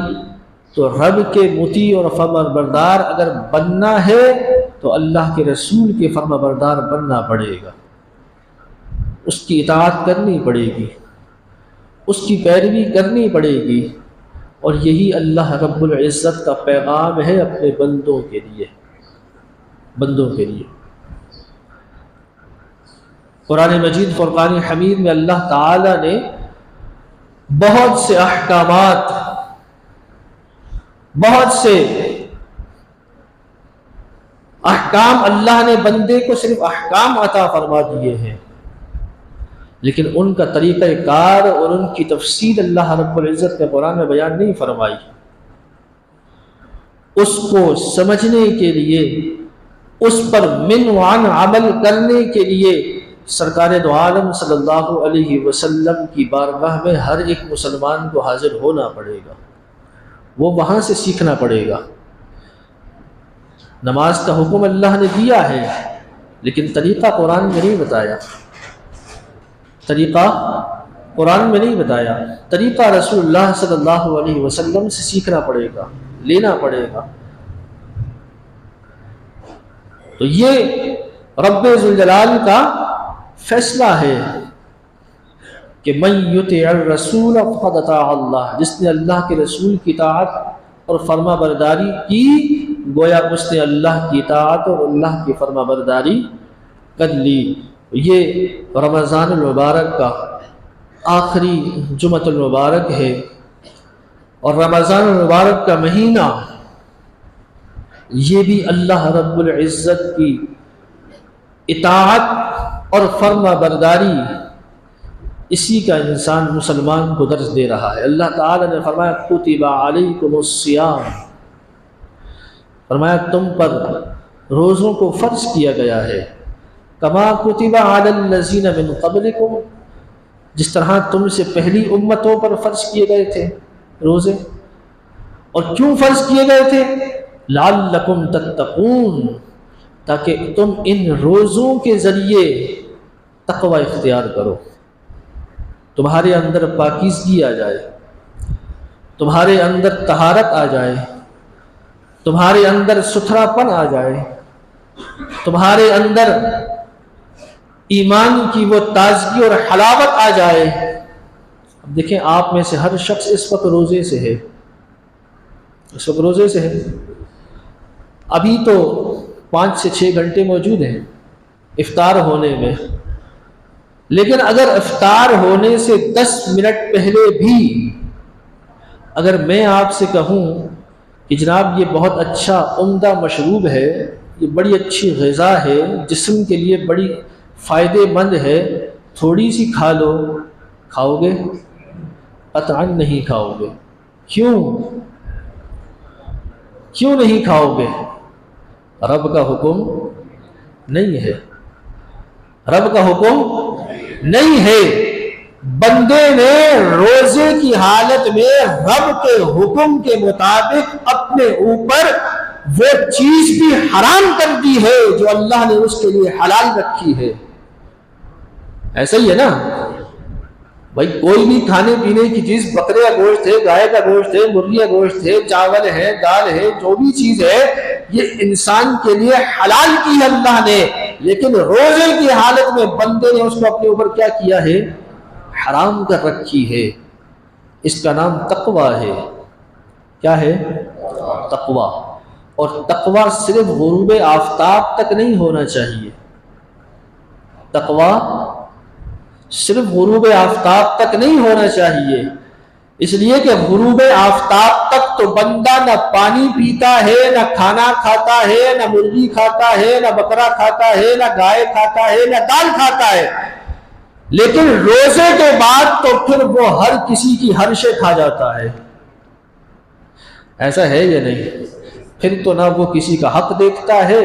[SPEAKER 1] تو رب کے مطیع اور فرما بردار اگر بننا ہے تو اللہ کے رسول کے فرما بردار بننا پڑے گا، اس کی اطاعت کرنی پڑے گی، اس کی پیروی کرنی پڑے گی، اور یہی اللہ رب العزت کا پیغام ہے اپنے بندوں کے لیے، بندوں کے لیے۔ قرآن مجید فرقان حمید میں اللہ تعالی نے بہت سے احکامات، بہت سے احکام اللہ نے بندے کو صرف احکام عطا فرما دیے ہیں، لیکن ان کا طریقہ کار اور ان کی تفصیل اللہ رب العزت نے قرآن میں بیان نہیں فرمائی۔ اس کو سمجھنے کے لیے، اس پر من وعن عمل کرنے کے لیے سرکار دو عالم صلی اللہ علیہ وسلم کی بارگاہ میں ہر ایک مسلمان کو حاضر ہونا پڑے گا، وہ وہاں سے سیکھنا پڑے گا۔ نماز کا حکم اللہ نے دیا ہے، لیکن طریقہ قرآن میں نہیں بتایا، طریقہ قرآن میں نہیں بتایا، طریقہ رسول اللہ صلی اللہ علیہ وسلم سے سیکھنا پڑے گا، لینا پڑے گا۔ تو یہ رب ذوالجلال کا فیصلہ ہے کہ من یطع الرسول فقد اطاع اللہ، جس نے اللہ کے رسول کی اطاعت اور فرما برداری کی گویا اس نے اللہ کی اطاعت اور اللہ کی فرما برداری کر لی۔ یہ رمضان المبارک کا آخری جمعۃ المبارک ہے، اور رمضان المبارک کا مہینہ یہ بھی اللہ رب العزت کی اطاعت اور فرما برداری اسی کا انسان مسلمان کو درس دے رہا ہے۔ اللہ تعالی نے فرمایا کتب علیکم الصیام، فرمایا تم پر روزوں کو فرض کیا گیا ہے، کما کتب علی الذین من قبلکم، جس طرح تم سے پہلی امتوں پر فرض کیے گئے تھے روزے۔ اور کیوں فرض کیے گئے تھے؟ لعلکم تتقون، تاکہ تم ان روزوں کے ذریعے تقوی اختیار کرو، تمہارے اندر پاکیزگی آ جائے، تمہارے اندر طہارت آ جائے، تمہارے اندر ستھرا پن آ جائے، تمہارے اندر ایمان کی وہ تازگی اور حلاوت آ جائے۔ اب دیکھیں آپ میں سے ہر شخص اس وقت روزے سے ہے، اس وقت روزے سے ہے، ابھی تو 5 سے 6 گھنٹے موجود ہیں افطار ہونے میں، لیکن اگر افطار ہونے سے 10 منٹ پہلے بھی اگر میں آپ سے کہوں کہ جناب یہ بہت اچھا عمدہ مشروب ہے، یہ بڑی اچھی غذا ہے، جسم کے لیے بڑی فائدہ مند ہے، تھوڑی سی کھا لو، کھاؤ گے؟ قطعاً نہیں کھاؤ گے۔ کیوں نہیں کھاؤ گے؟ رب کا حکم نہیں ہے، رب کا حکم نہیں ہے۔ بندے نے روزے کی حالت میں رب کے حکم کے مطابق اپنے اوپر وہ چیز بھی حرام کر دی ہے جو اللہ نے اس کے لیے حلال رکھی ہے۔ ایسا ہی ہے نا بھائی، کوئی بھی کھانے پینے کی چیز، بکرے کا گوشت ہے، گائے کا گوشت ہے، مرغی کا گوشت ہے، چاول ہے، دال ہے، جو بھی چیز ہے یہ انسان کے لیے حلال کی ہے اللہ نے، لیکن روزے کی حالت میں بندے نے اس کو اپنے اوپر کیا کیا ہے؟ حرام کر رکھی ہے۔ اس کا نام تقویٰ ہے۔ کیا ہے؟ تقویٰ۔ اور تقویٰ صرف غروب آفتاب تک نہیں ہونا چاہیے، تقویٰ صرف غروب آفتاب تک نہیں ہونا چاہیے، اس لیے کہ غروب آفتاب تک تو بندہ نہ پانی پیتا ہے، نہ کھانا کھاتا ہے، نہ مرغی کھاتا ہے، نہ بکرا کھاتا ہے، نہ گائے کھاتا ہے، نہ دال کھاتا ہے، لیکن روزے کے بعد تو پھر وہ ہر کسی کی ہر شے کھا جاتا ہے۔ ایسا ہے یا نہیں؟ پھر تو نہ وہ کسی کا حق دیکھتا ہے،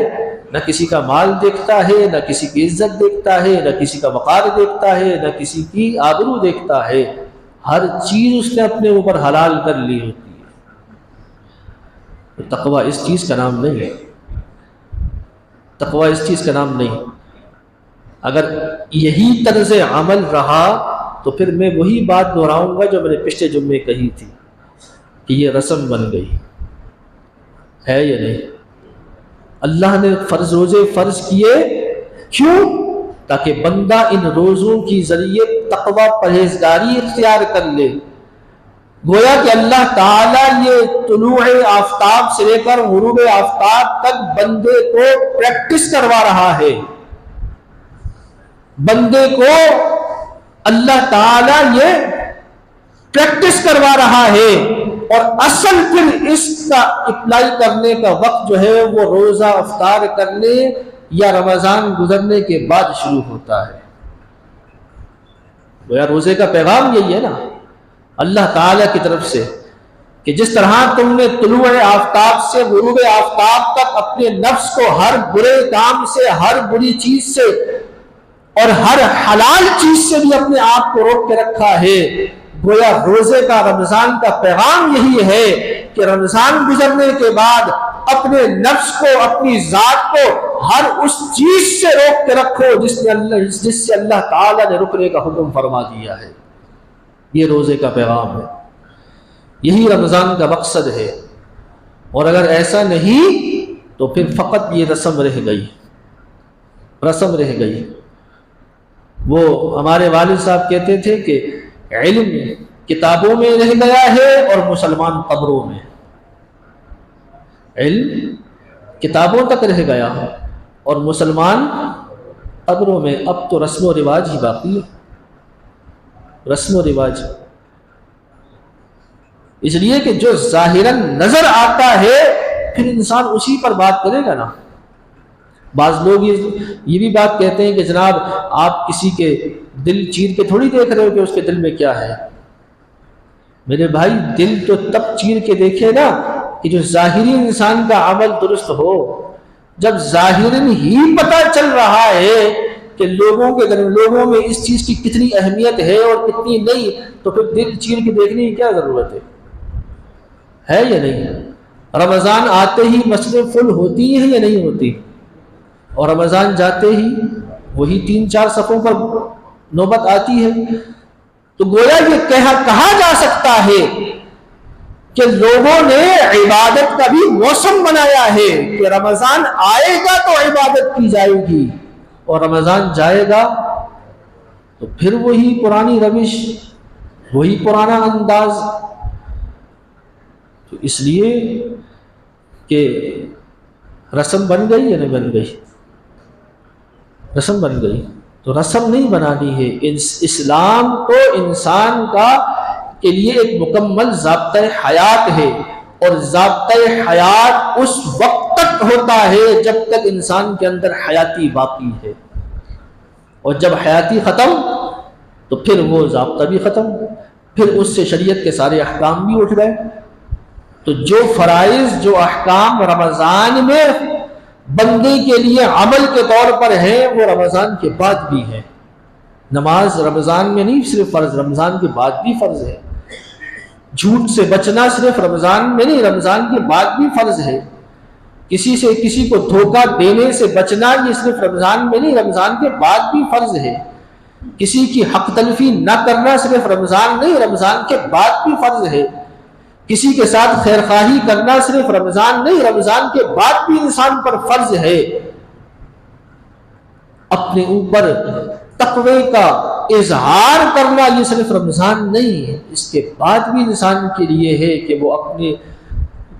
[SPEAKER 1] نہ کسی کا مال دیکھتا ہے، نہ کسی کی عزت دیکھتا ہے، نہ کسی کا وقار دیکھتا ہے، نہ کسی کی آبرو دیکھتا ہے، ہر چیز اس نے اپنے اوپر حلال کر لی ہوتی ہے۔ تقویٰ اس چیز کا نام نہیں ہے، تقویٰ اس چیز کا نام نہیں۔ اگر یہی طرز عمل رہا تو پھر میں وہی بات دہراؤں گا جو میں نے پچھلے جمعے کہی تھی کہ یہ رسم بن گئی ہے یا نہیں۔ اللہ نے روزے فرض کیے کیوں؟ تاکہ بندہ ان روزوں کی ذریعے تقویٰ پرہیزگاری اختیار کر لے۔ گویا کہ اللہ تعالیٰ یہ طلوع آفتاب سے لے کر غروب آفتاب تک بندے کو پریکٹس کروا رہا ہے، بندے کو اللہ تعالیٰ یہ پریکٹس کروا رہا ہے، اور اصل پھر اس کا اپلائی کرنے کا وقت جو ہے وہ روزہ افطار کرنے یا رمضان گزرنے کے بعد شروع ہوتا ہے۔ گویا روزے کا پیغام یہی ہے نا اللہ تعالیٰ کی طرف سے کہ جس طرح تم نے طلوع آفتاب سے غروب آفتاب تک اپنے نفس کو ہر برے کام سے، ہر بری چیز سے اور ہر حلال چیز سے بھی اپنے آپ کو روک کے رکھا ہے، گویا روزے کا، رمضان کا پیغام یہی ہے کہ رمضان گزرنے کے بعد اپنے نفس کو، اپنی ذات کو ہر اس چیز سے روک کے رکھو جس سے اللہ تعالیٰ نے رکنے کا حکم فرما دیا ہے۔ یہ روزے کا پیغام ہے، یہی رمضان کا مقصد ہے۔ اور اگر ایسا نہیں تو پھر فقط یہ رسم رہ گئی، رسم رہ گئی۔ وہ ہمارے والد صاحب کہتے تھے کہ علم کتابوں میں رہ گیا ہے اور مسلمان قبروں میں۔ علم کتابوں تک رہ گیا اور مسلمان قبروں میں۔ اب تو رسم و رواج ہی باقی ہے، رسم و رواج۔ اس لیے کہ جو ظاہراً نظر آتا ہے پھر انسان اسی پر بات کرے گا نا۔ بعض لوگ یہ بھی بات کہتے ہیں کہ جناب آپ کسی کے دل چیر کے تھوڑی دیکھ رہے ہو کہ اس کے دل میں کیا ہے۔ میرے بھائی دل تو تب چیر کے دیکھے نا کہ جو ظاہری انسان کا عمل درست ہو۔ جب ظاہراً ہی پتہ چل رہا ہے کہ لوگوں میں اس چیز کی کتنی اہمیت ہے اور کتنی نہیں، تو پھر دل چیر کے دیکھنے کی کیا ضرورت ہے یا نہیں؟ رمضان آتے ہی مسجدیں فل ہوتی ہیں یا نہیں ہوتی؟ اور رمضان جاتے ہی وہی 3-4 صفوں پر نوبت آتی ہے۔ تو گویا یہ کہا جا سکتا ہے کہ لوگوں نے عبادت کا بھی موسم بنایا ہے کہ رمضان آئے گا تو عبادت کی جائے گی، اور رمضان جائے گا تو پھر وہی پرانی روش، وہی پرانا انداز۔ تو اس لیے کہ رسم بن گئی یا نہیں بن گئی؟ رسم بن گئی تو رسم نہیں بنانی ہے۔ اسلام تو انسان کے لیے ایک مکمل ضابطۂ حیات ہے، اور ضابطۂ حیات اس وقت تک ہوتا ہے جب تک انسان کے اندر حیاتی باقی ہے، اور جب حیاتی ختم تو پھر وہ ضابطہ بھی ختم، پھر اس سے شریعت کے سارے احکام بھی اٹھ گئے۔ تو جو فرائض، جو احکام رمضان میں بندے کے لیے عمل کے طور پر ہے وہ رمضان کے بعد بھی ہے۔ نماز رمضان میں نہیں صرف فرض، رمضان کے بعد بھی فرض ہے۔ جھوٹ سے بچنا صرف رمضان میں نہیں، رمضان کے بعد بھی فرض ہے۔ کسی کو دھوکہ دینے سے بچنا یہ صرف رمضان میں نہیں، رمضان کے بعد بھی فرض ہے۔ کسی کی حق تلفی نہ کرنا صرف رمضان نہیں، رمضان کے بعد بھی فرض ہے۔ کسی کے ساتھ خیر خواہی کرنا صرف رمضان نہیں، رمضان کے بعد بھی انسان پر فرض ہے۔ اپنے اوپر تقوی کا اظہار کرنا یہ صرف رمضان نہیں ہے، اس کے بعد بھی انسان کے لیے ہے کہ وہ اپنے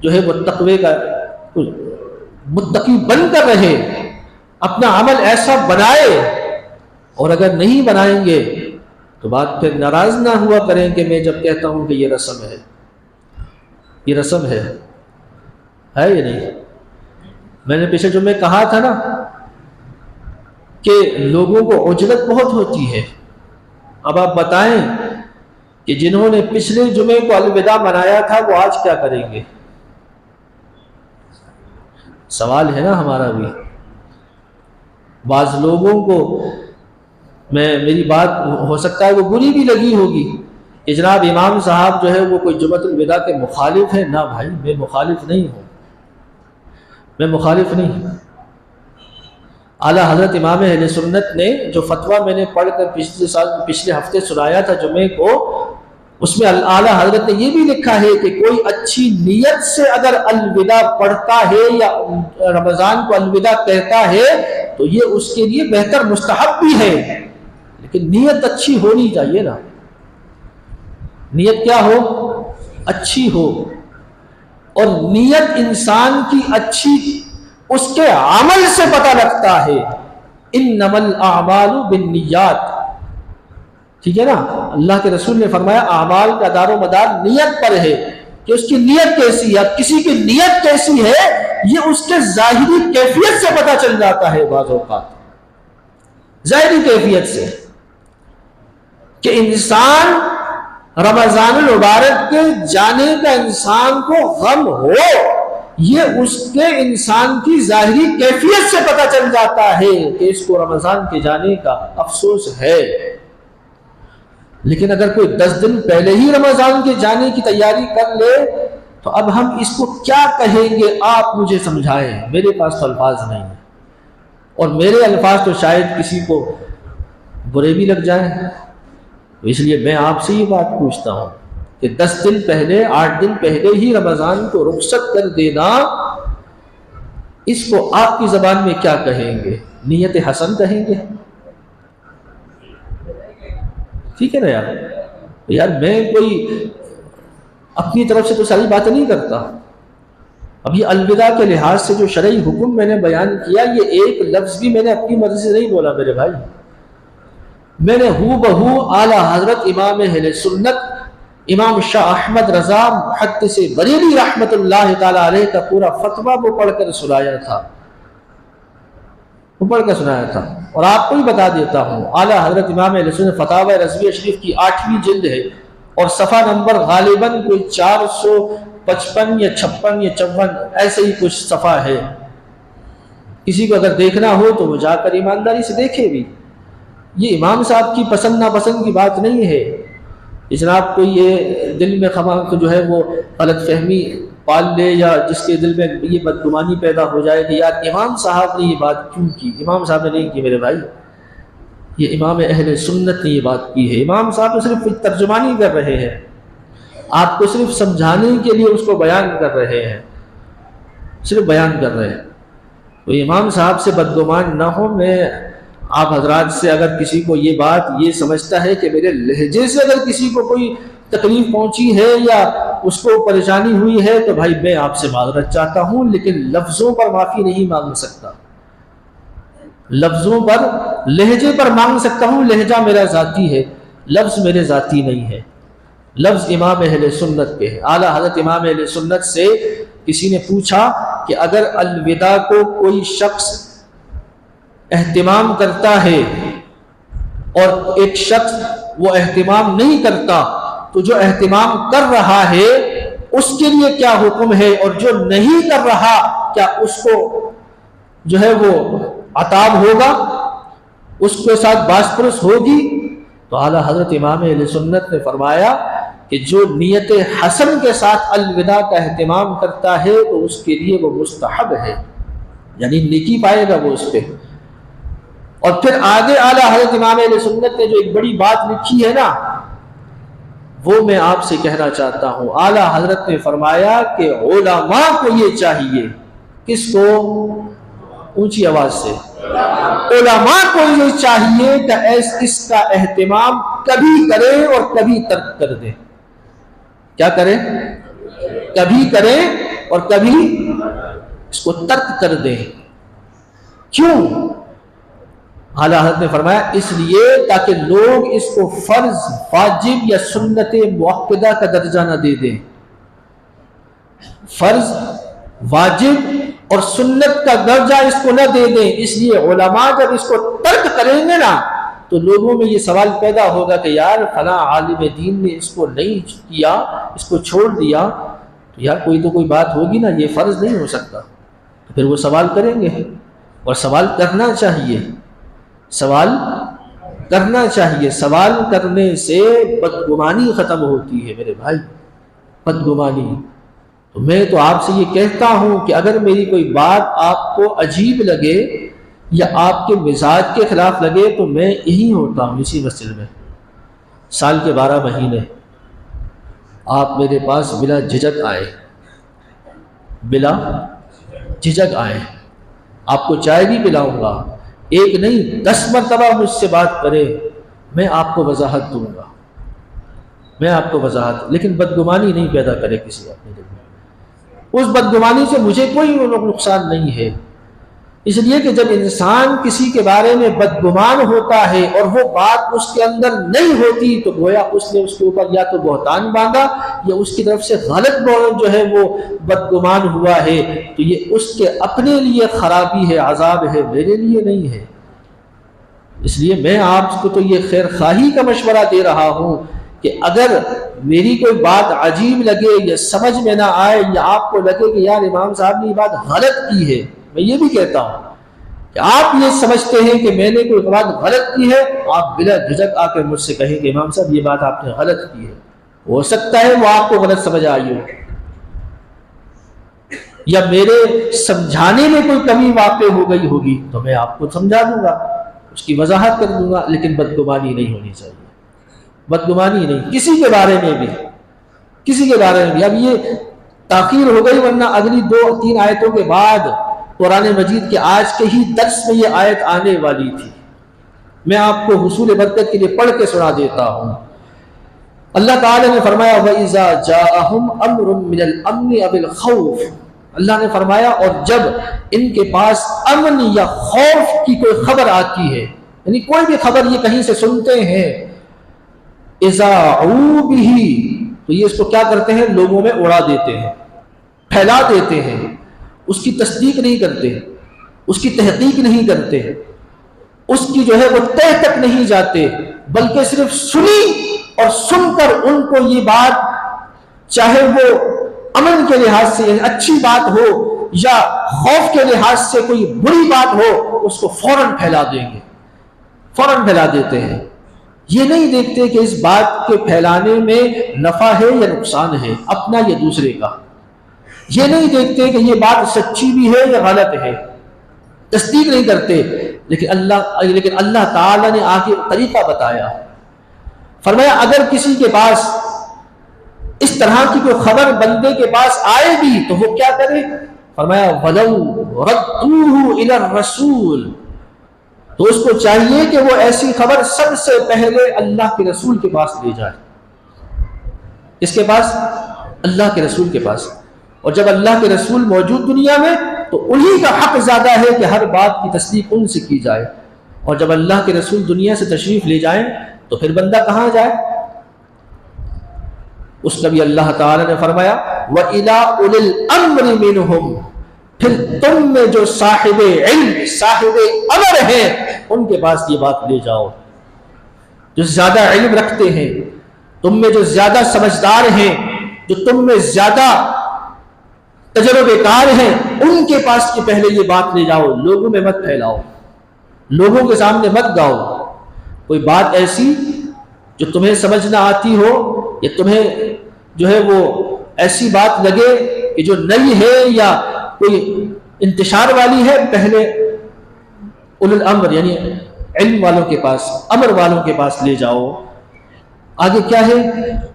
[SPEAKER 1] جو ہے وہ تقوی کا متقی بن کر رہے، اپنا عمل ایسا بنائے۔ اور اگر نہیں بنائیں گے تو بات پھر ناراض نہ ہوا کریں کہ میں جب کہتا ہوں کہ یہ رسم ہے، یہ رسم ہے یا نہیں؟ میں نے پچھلے جمعے کہا تھا نا کہ لوگوں کو عجلت بہت ہوتی ہے۔ اب آپ بتائیں کہ جنہوں نے پچھلے جمعے کو الوداع منایا تھا وہ آج کیا کریں گے؟ سوال ہے نا ہمارا بھی بعض لوگوں کو میری بات ہو سکتا ہے وہ بری بھی لگی ہوگی کہ جناب امام صاحب جو ہے وہ کوئی جمعۃ الوداع کے مخالف ہے. نہ بھائی، میں مخالف نہیں ہوں، میں مخالف نہیں ہوں. اعلیٰ حضرت امام اہل سنت نے جو فتویٰ میں نے پڑھ کر پچھلے ہفتے سنایا تھا جمعے کو، اس میں اعلیٰ حضرت نے یہ بھی لکھا ہے کہ کوئی اچھی نیت سے اگر الوداع پڑھتا ہے یا رمضان کو الوداع کہتا ہے تو یہ اس کے لیے بہتر مستحب بھی ہے، لیکن نیت اچھی ہونی چاہیے نا. نیت کیا ہو؟ اچھی ہو. اور نیت انسان کی اچھی اس کے عمل سے پتہ لگتا ہے. انما الاعمال بالنیات، ٹھیک ہے نا. اللہ کے رسول نے فرمایا اعمال کا دار و مدار نیت پر ہے، کہ اس کی نیت کیسی ہے. کسی کی نیت کیسی ہے یہ اس کے ظاہری کیفیت سے پتہ چل جاتا ہے. بعض اوقات ظاہری کیفیت سے، کہ انسان رمضان المبارک کے جانے کا انسان کو غم ہو، یہ اس کے انسان کی ظاہری کیفیت سے پتہ چل جاتا ہے کہ اس کو رمضان کے جانے کا افسوس ہے. لیکن اگر کوئی 10 دن پہلے ہی رمضان کے جانے کی تیاری کر لے تو اب ہم اس کو کیا کہیں گے؟ آپ مجھے سمجھائیں، میرے پاس تو الفاظ نہیں ہیں، اور میرے الفاظ تو شاید کسی کو برے بھی لگ جائیں. اس لیے میں آپ سے یہ بات پوچھتا ہوں کہ 10 دن پہلے 8 دن پہلے ہی رمضان کو رخصت کر دینا، اس کو آپ کی زبان میں کیا کہیں گے؟ نیت حسن کہیں گے؟ ٹھیک ہے نا یار میں کوئی اپنی طرف سے تو ساری باتیں نہیں کرتا. اب یہ الوداع کے لحاظ سے جو شرعی حکم میں نے بیان کیا، یہ ایک لفظ بھی میں نے اپنی مرضی سے نہیں بولا میرے بھائی. میں نے ہو بہو اعلیٰ حضرت امام اہل سنت امام شاہ احمد رضا محدث بریلوی رحمۃ اللہ تعالی علیہ کا پورا فتویٰ وہ پڑھ کر سنایا تھا، اور آپ کو بھی بتا دیتا ہوں. اعلیٰ حضرت امام اہل سنت فتاوی رضویہ شریف کی 8ویں جلد ہے، اور صفحہ نمبر غالباً کوئی 455 یا 56 یا 54 ایسے ہی کچھ صفحہ ہے. کسی کو اگر دیکھنا ہو تو وہ جا کر ایمانداری سے دیکھے بھی. یہ امام صاحب کی پسند ناپسند کی بات نہیں ہے. جناب کوئی یہ دل میں خواہ جو ہے وہ غلط فہمی پال لے، یا جس کے دل میں یہ بدگمانی پیدا ہو جائے کہ یار امام صاحب نے یہ بات کیوں کی. امام صاحب نے نہیں کی میرے بھائی، یہ امام اہل سنت نے یہ بات کی ہے. امام صاحب تو صرف ترجمانی کر رہے ہیں، آپ کو صرف سمجھانے کے لیے اس کو بیان کر رہے ہیں، صرف بیان کر رہے ہیں. تو امام صاحب سے بدگمان نہ ہو. میں آپ حضرات سے اگر کسی کو یہ بات یہ سمجھتا ہے کہ میرے لہجے سے اگر کسی کو کوئی تکلیف پہنچی ہے یا اس کو پریشانی ہوئی ہے تو بھائی میں آپ سے معذرت چاہتا ہوں، لیکن لفظوں پر معافی نہیں مانگ سکتا. لفظوں پر، لہجے پر مانگ سکتا ہوں. لہجہ میرا ذاتی ہے، لفظ میرے ذاتی نہیں ہے. لفظ امام اہل سنت کے ہے. اعلیٰ حضرت امام اہل سنت سے کسی نے پوچھا کہ اگر الوداع کو کوئی شخص اہتمام کرتا ہے اور ایک شخص وہ اہتمام نہیں کرتا تو جو اہتمام کر رہا ہے اس کے لیے کیا حکم ہے، اور جو نہیں کر رہا کیا اس کو جو ہے وہ عتاب ہوگا، اس کے ساتھ باس پرس ہوگی؟ تو اعلیٰ حضرت امام اہل سنت نے فرمایا کہ جو نیت حسن کے ساتھ الوداع کا اہتمام کرتا ہے تو اس کے لیے وہ مستحب ہے، یعنی نیکی پائے گا وہ اس پہ. اور پھر آگے اعلیٰ حضرت امام اہل سنت نے جو ایک بڑی بات لکھی ہے نا، وہ میں آپ سے کہنا چاہتا ہوں. اعلیٰ حضرت نے فرمایا کہ علماء کو یہ چاہیے، کس کو؟ اونچی آواز سے. علماء کو یہ چاہیے کہ اس کا اہتمام کبھی کرے اور کبھی ترک کر دے. کیا کرے؟ کبھی کرے اور کبھی اس کو ترک کر دے. کیوں؟ اعلیٰ حضرت نے فرمایا اس لیے تاکہ لوگ اس کو فرض، واجب یا سنت مؤکدہ کا درجہ نہ دے دیں. فرض، واجب اور سنت کا درجہ اس کو نہ دے دیں. اس لیے علماء جب اس کو ترک کریں گے نا تو لوگوں میں یہ سوال پیدا ہوگا کہ یار فلاں عالم دین نے اس کو نہیں کیا، اس کو چھوڑ دیا، تو یار کوئی تو کوئی بات ہوگی نا، یہ فرض نہیں ہو سکتا. تو پھر وہ سوال کریں گے. اور سوال کرنا چاہیے، سوال کرنا چاہیے۔ سوال کرنے سے بدگمانی ختم ہوتی ہے میرے بھائی، بدگمانی۔ تو میں تو آپ سے یہ کہتا ہوں کہ اگر میری کوئی بات آپ کو عجیب لگے یا آپ کے مزاج کے خلاف لگے تو میں یہی ہوتا ہوں، اسی مسجد میں سال کے 12 مہینے آپ میرے پاس بلا جھجک آئے، بلا جھجک آئے، آپ کو چائے بھی پلاؤں گا، ایک نہیں 10 مرتبہ مجھ سے بات کرے، میں آپ کو وضاحت دوں گا، میں آپ کو وضاحت، لیکن بدگمانی نہیں پیدا کرے کسی اپنے دل میں۔ اس بدگمانی سے مجھے کوئی نقصان نہیں ہے، اس لیے کہ جب انسان کسی کے بارے میں بدگمان ہوتا ہے اور وہ بات اس کے اندر نہیں ہوتی تو گویا اس نے اس کے اوپر یا تو بہتان باندھا یا اس کی طرف سے غلط جو ہے وہ بدگمان ہوا ہے، تو یہ اس کے اپنے لیے خرابی ہے، عذاب ہے، میرے لیے نہیں ہے۔ اس لیے میں آپ کو تو یہ خیر خواہی کا مشورہ دے رہا ہوں کہ اگر میری کوئی بات عجیب لگے یا سمجھ میں نہ آئے یا آپ کو لگے کہ یار امام صاحب نے یہ بات غلط کی ہے، میں یہ بھی کہتا ہوں کہ آپ یہ سمجھتے ہیں کہ میں نے کوئی بات غلط کی ہے، آپ بلا جھجک آ کے مجھ سے کہیں کہ امام صاحب یہ بات آپ نے غلط کی ہے، ہو سکتا ہے وہ آپ کو غلط سمجھ آئی ہو یا میرے سمجھانے میں کوئی کمی واقع ہو گئی ہوگی تو میں آپ کو سمجھا دوں گا، اس کی وضاحت کر دوں گا، لیکن بدگمانی نہیں ہونی چاہیے، بدگمانی نہیں کسی کے بارے میں بھی، کسی کے بارے میں بھی۔ اب یہ تاخیر ہو گئی، ورنہ اگلی 2-3 آیتوں کے بعد قرآن مجید کے آج کے ہی درس میں یہ آیت آنے والی تھی، میں آپ کو حصول برکت کے لیے پڑھ کے سنا دیتا ہوں۔ اللہ تعالیٰ نے فرمایا وَإِذَا جَاءَهُمْ أَمْرٌ مِّنَ الْأَمْنِ أَوِ الْخَوْفِ، اللہ نے فرمایا اور جب ان کے پاس امن یا خوف کی کوئی خبر آتی ہے، یعنی کوئی بھی خبر یہ کہیں سے سنتے ہیں، اذاعوا بہ، تو یہ اس کو کیا کرتے ہیں، لوگوں میں اڑا دیتے ہیں، پھیلا دیتے ہیں، اس کی تصدیق نہیں کرتے، اس کی تحقیق نہیں کرتے، اس کی جو ہے وہ تہ تک نہیں جاتے، بلکہ صرف سنی اور سن کر ان کو یہ بات چاہے وہ امن کے لحاظ سے یعنی اچھی بات ہو یا خوف کے لحاظ سے کوئی بری بات ہو، اس کو فوراً پھیلا دیں گے، فوراً پھیلا دیتے ہیں۔ یہ نہیں دیکھتے کہ اس بات کے پھیلانے میں نفع ہے یا نقصان ہے، اپنا یا دوسرے کا۔ یہ نہیں دیکھتے کہ یہ بات سچی بھی ہے یا غلط ہے، تصدیق نہیں کرتے، لیکن اللہ تعالیٰ نے آگے طریقہ بتایا، فرمایا اگر کسی کے پاس اس طرح کی کوئی خبر بندے کے پاس آئے بھی تو وہ کیا کرے، فرمایا وَلَوْ رَدُّوهُ إِلَى الرَّسُولِ، تو اس کو چاہیے کہ وہ ایسی خبر سب سے پہلے اللہ کے رسول کے پاس لے جائے۔ اس کے پاس، اللہ کے رسول کے پاس، اور جب اللہ کے رسول موجود دنیا میں تو انہی کا حق زیادہ ہے کہ ہر بات کی تصدیق ان سے کی جائے، اور جب اللہ کے رسول دنیا سے تشریف لے جائیں تو پھر بندہ کہاں جائے؟ اس کا بھی اللہ تعالی نے فرمایا وَإِلَىٰ أُولِي الْأَمْرِ مِنْهُمْ، پھر تم میں جو صاحب علم، صاحب امر ہیں ان کے پاس یہ بات لے جاؤ، جو زیادہ علم رکھتے ہیں، تم میں جو زیادہ سمجھدار ہیں، جو تم میں زیادہ تجربے کار ہیں، ان کے پاس کہ پہلے یہ بات لے جاؤ، لوگوں میں مت پھیلاؤ، لوگوں کے سامنے مت گاؤ۔ کوئی بات ایسی جو تمہیں سمجھ نہ آتی ہو یا تمہیں جو ہے وہ ایسی بات لگے کہ جو نئی ہے یا کوئی انتشار والی ہے، پہلے اولو الامر یعنی علم والوں کے پاس، امر والوں کے پاس لے جاؤ۔ آگے کیا ہے؟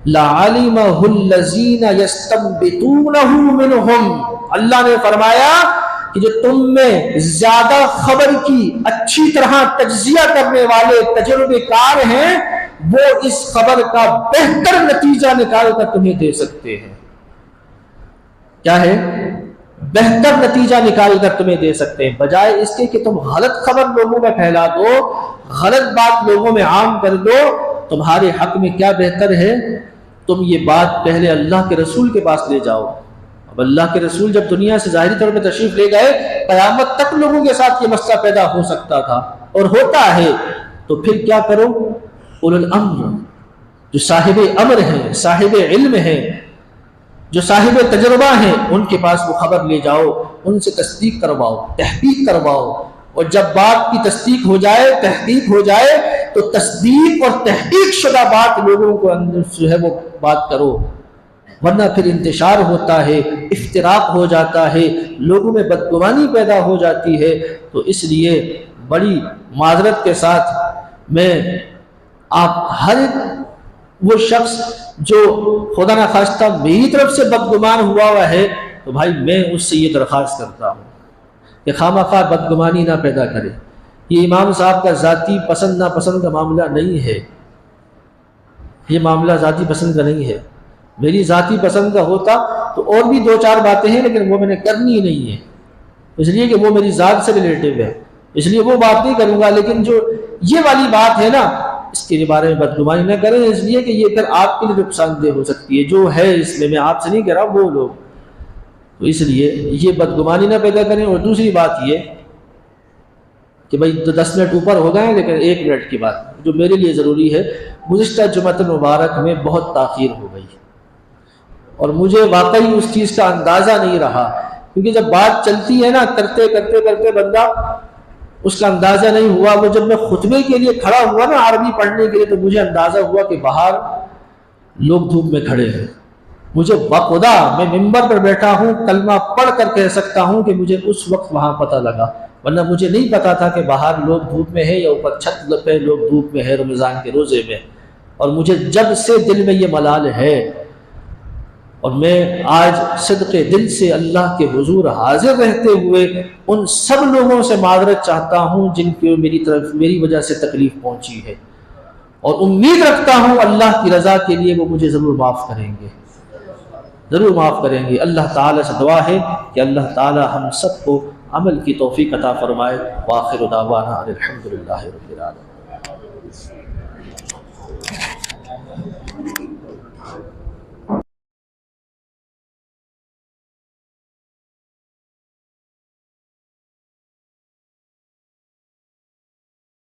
[SPEAKER 1] لَعَلِمَهُ الَّذِينَ يَسْتَنبِطُونَهُ مِنْهُمْ، اللہ نے فرمایا کہ جو تم میں زیادہ خبر کی اچھی طرح تجزیہ کرنے والے تجربے کار ہیں، وہ اس خبر کا بہتر نتیجہ نکال کر تمہیں دے سکتے ہیں۔ کیا ہے؟ بہتر نتیجہ نکال کر تمہیں دے سکتے ہیں، بجائے اس کے کہ تم غلط خبر لوگوں میں پھیلا دو، غلط بات لوگوں میں عام کر دو۔ تمہارے حق میں کیا بہتر ہے؟ تم یہ بات پہلے اللہ کے رسول کے پاس لے جاؤ۔ اب اللہ کے رسول جب دنیا سے ظاہری طور پہ تشریف لے گئے، قیامت تک لوگوں کے ساتھ یہ مسئلہ پیدا ہو سکتا تھا اور ہوتا ہے، تو پھر کیا کرو؟ اولو الامر، جو صاحب امر ہیں، صاحب علم ہیں، جو صاحب تجربہ ہیں، ان کے پاس وہ خبر لے جاؤ، ان سے تصدیق کرواؤ، تحقیق کرواؤ، اور جب بات کی تصدیق ہو جائے، تحقیق ہو جائے، تو تصدیق اور تحقیق شدہ بات لوگوں کو اندر جو ہے وہ بات کرو، ورنہ پھر انتشار ہوتا ہے، افتراق ہو جاتا ہے، لوگوں میں بدگمانی پیدا ہو جاتی ہے۔ تو اس لیے بڑی معذرت کے ساتھ میں آپ ہر وہ شخص جو خدا نخواستہ میری طرف سے بدگمان ہوا ہے، تو بھائی میں اس سے یہ درخواست کرتا ہوں کہ خواہ بدگمانی نہ پیدا کرے۔ یہ امام صاحب کا ذاتی پسند ناپسند کا معاملہ نہیں ہے، یہ معاملہ ذاتی پسند کا نہیں ہے۔ میری ذاتی پسند کا ہوتا تو اور بھی دو چار باتیں ہیں، لیکن وہ میں نے کرنی ہی نہیں ہے، اس لیے کہ وہ میری ذات سے ریلیٹیو ہے، اس لیے وہ بات نہیں کروں گا۔ لیکن جو یہ والی بات ہے نا، اس کے بارے میں بدگمانی نہ کریں، اس لیے کہ یہ پھر آپ کے لیے نقصان دہ ہو سکتی ہے۔ جو ہے اس میں آپ سے نہیں کہہ رہا، وہ لوگ، تو اس لیے یہ بدگمانی نہ پیدا کریں۔ اور دوسری بات یہ کہ بھائی 10 منٹ اوپر ہو گئے ہیں، لیکن 1 منٹ کی بات جو میرے لیے ضروری ہے۔ گزشتہ جمعۃ المبارک میں بہت تاخیر ہو گئی اور مجھے واقعی اس چیز کا اندازہ نہیں رہا، کیونکہ جب بات چلتی ہے نا، کرتے کرتے کرتے بندہ اس کا اندازہ نہیں ہوا۔ وہ جب میں خطبے کے لیے کھڑا ہوا نا عربی پڑھنے کے لیے، تو مجھے اندازہ ہوا کہ باہر لوگ دھوپ میں کھڑے ہیں۔ مجھے بخدا میں ممبر پر بیٹھا ہوں، کلمہ پڑھ کر کہہ سکتا ہوں کہ مجھے اس وقت وہاں پتہ لگا، ورنہ مجھے نہیں پتا تھا کہ باہر لوگ دھوپ میں ہیں یا اوپر چھت پہ لوگ دھوپ میں ہیں رمضان کے روزے میں۔ اور مجھے جب سے دل میں یہ ملال ہے، اور میں آج صدق دل سے اللہ کے حضور حاضر رہتے ہوئے ان سب لوگوں سے معذرت چاہتا ہوں جن کی میری وجہ سے تکلیف پہنچی ہے، اور امید رکھتا ہوں اللہ کی رضا کے لیے وہ مجھے ضرور معاف کریں گے، ضرور معاف کریں گے۔ اللہ تعالیٰ سے دعا ہے کہ اللہ تعالیٰ ہم سب کو عمل کی توفیق عطا فرمائے۔ وآخر دعوانا ان الحمدللہ رب العالمین۔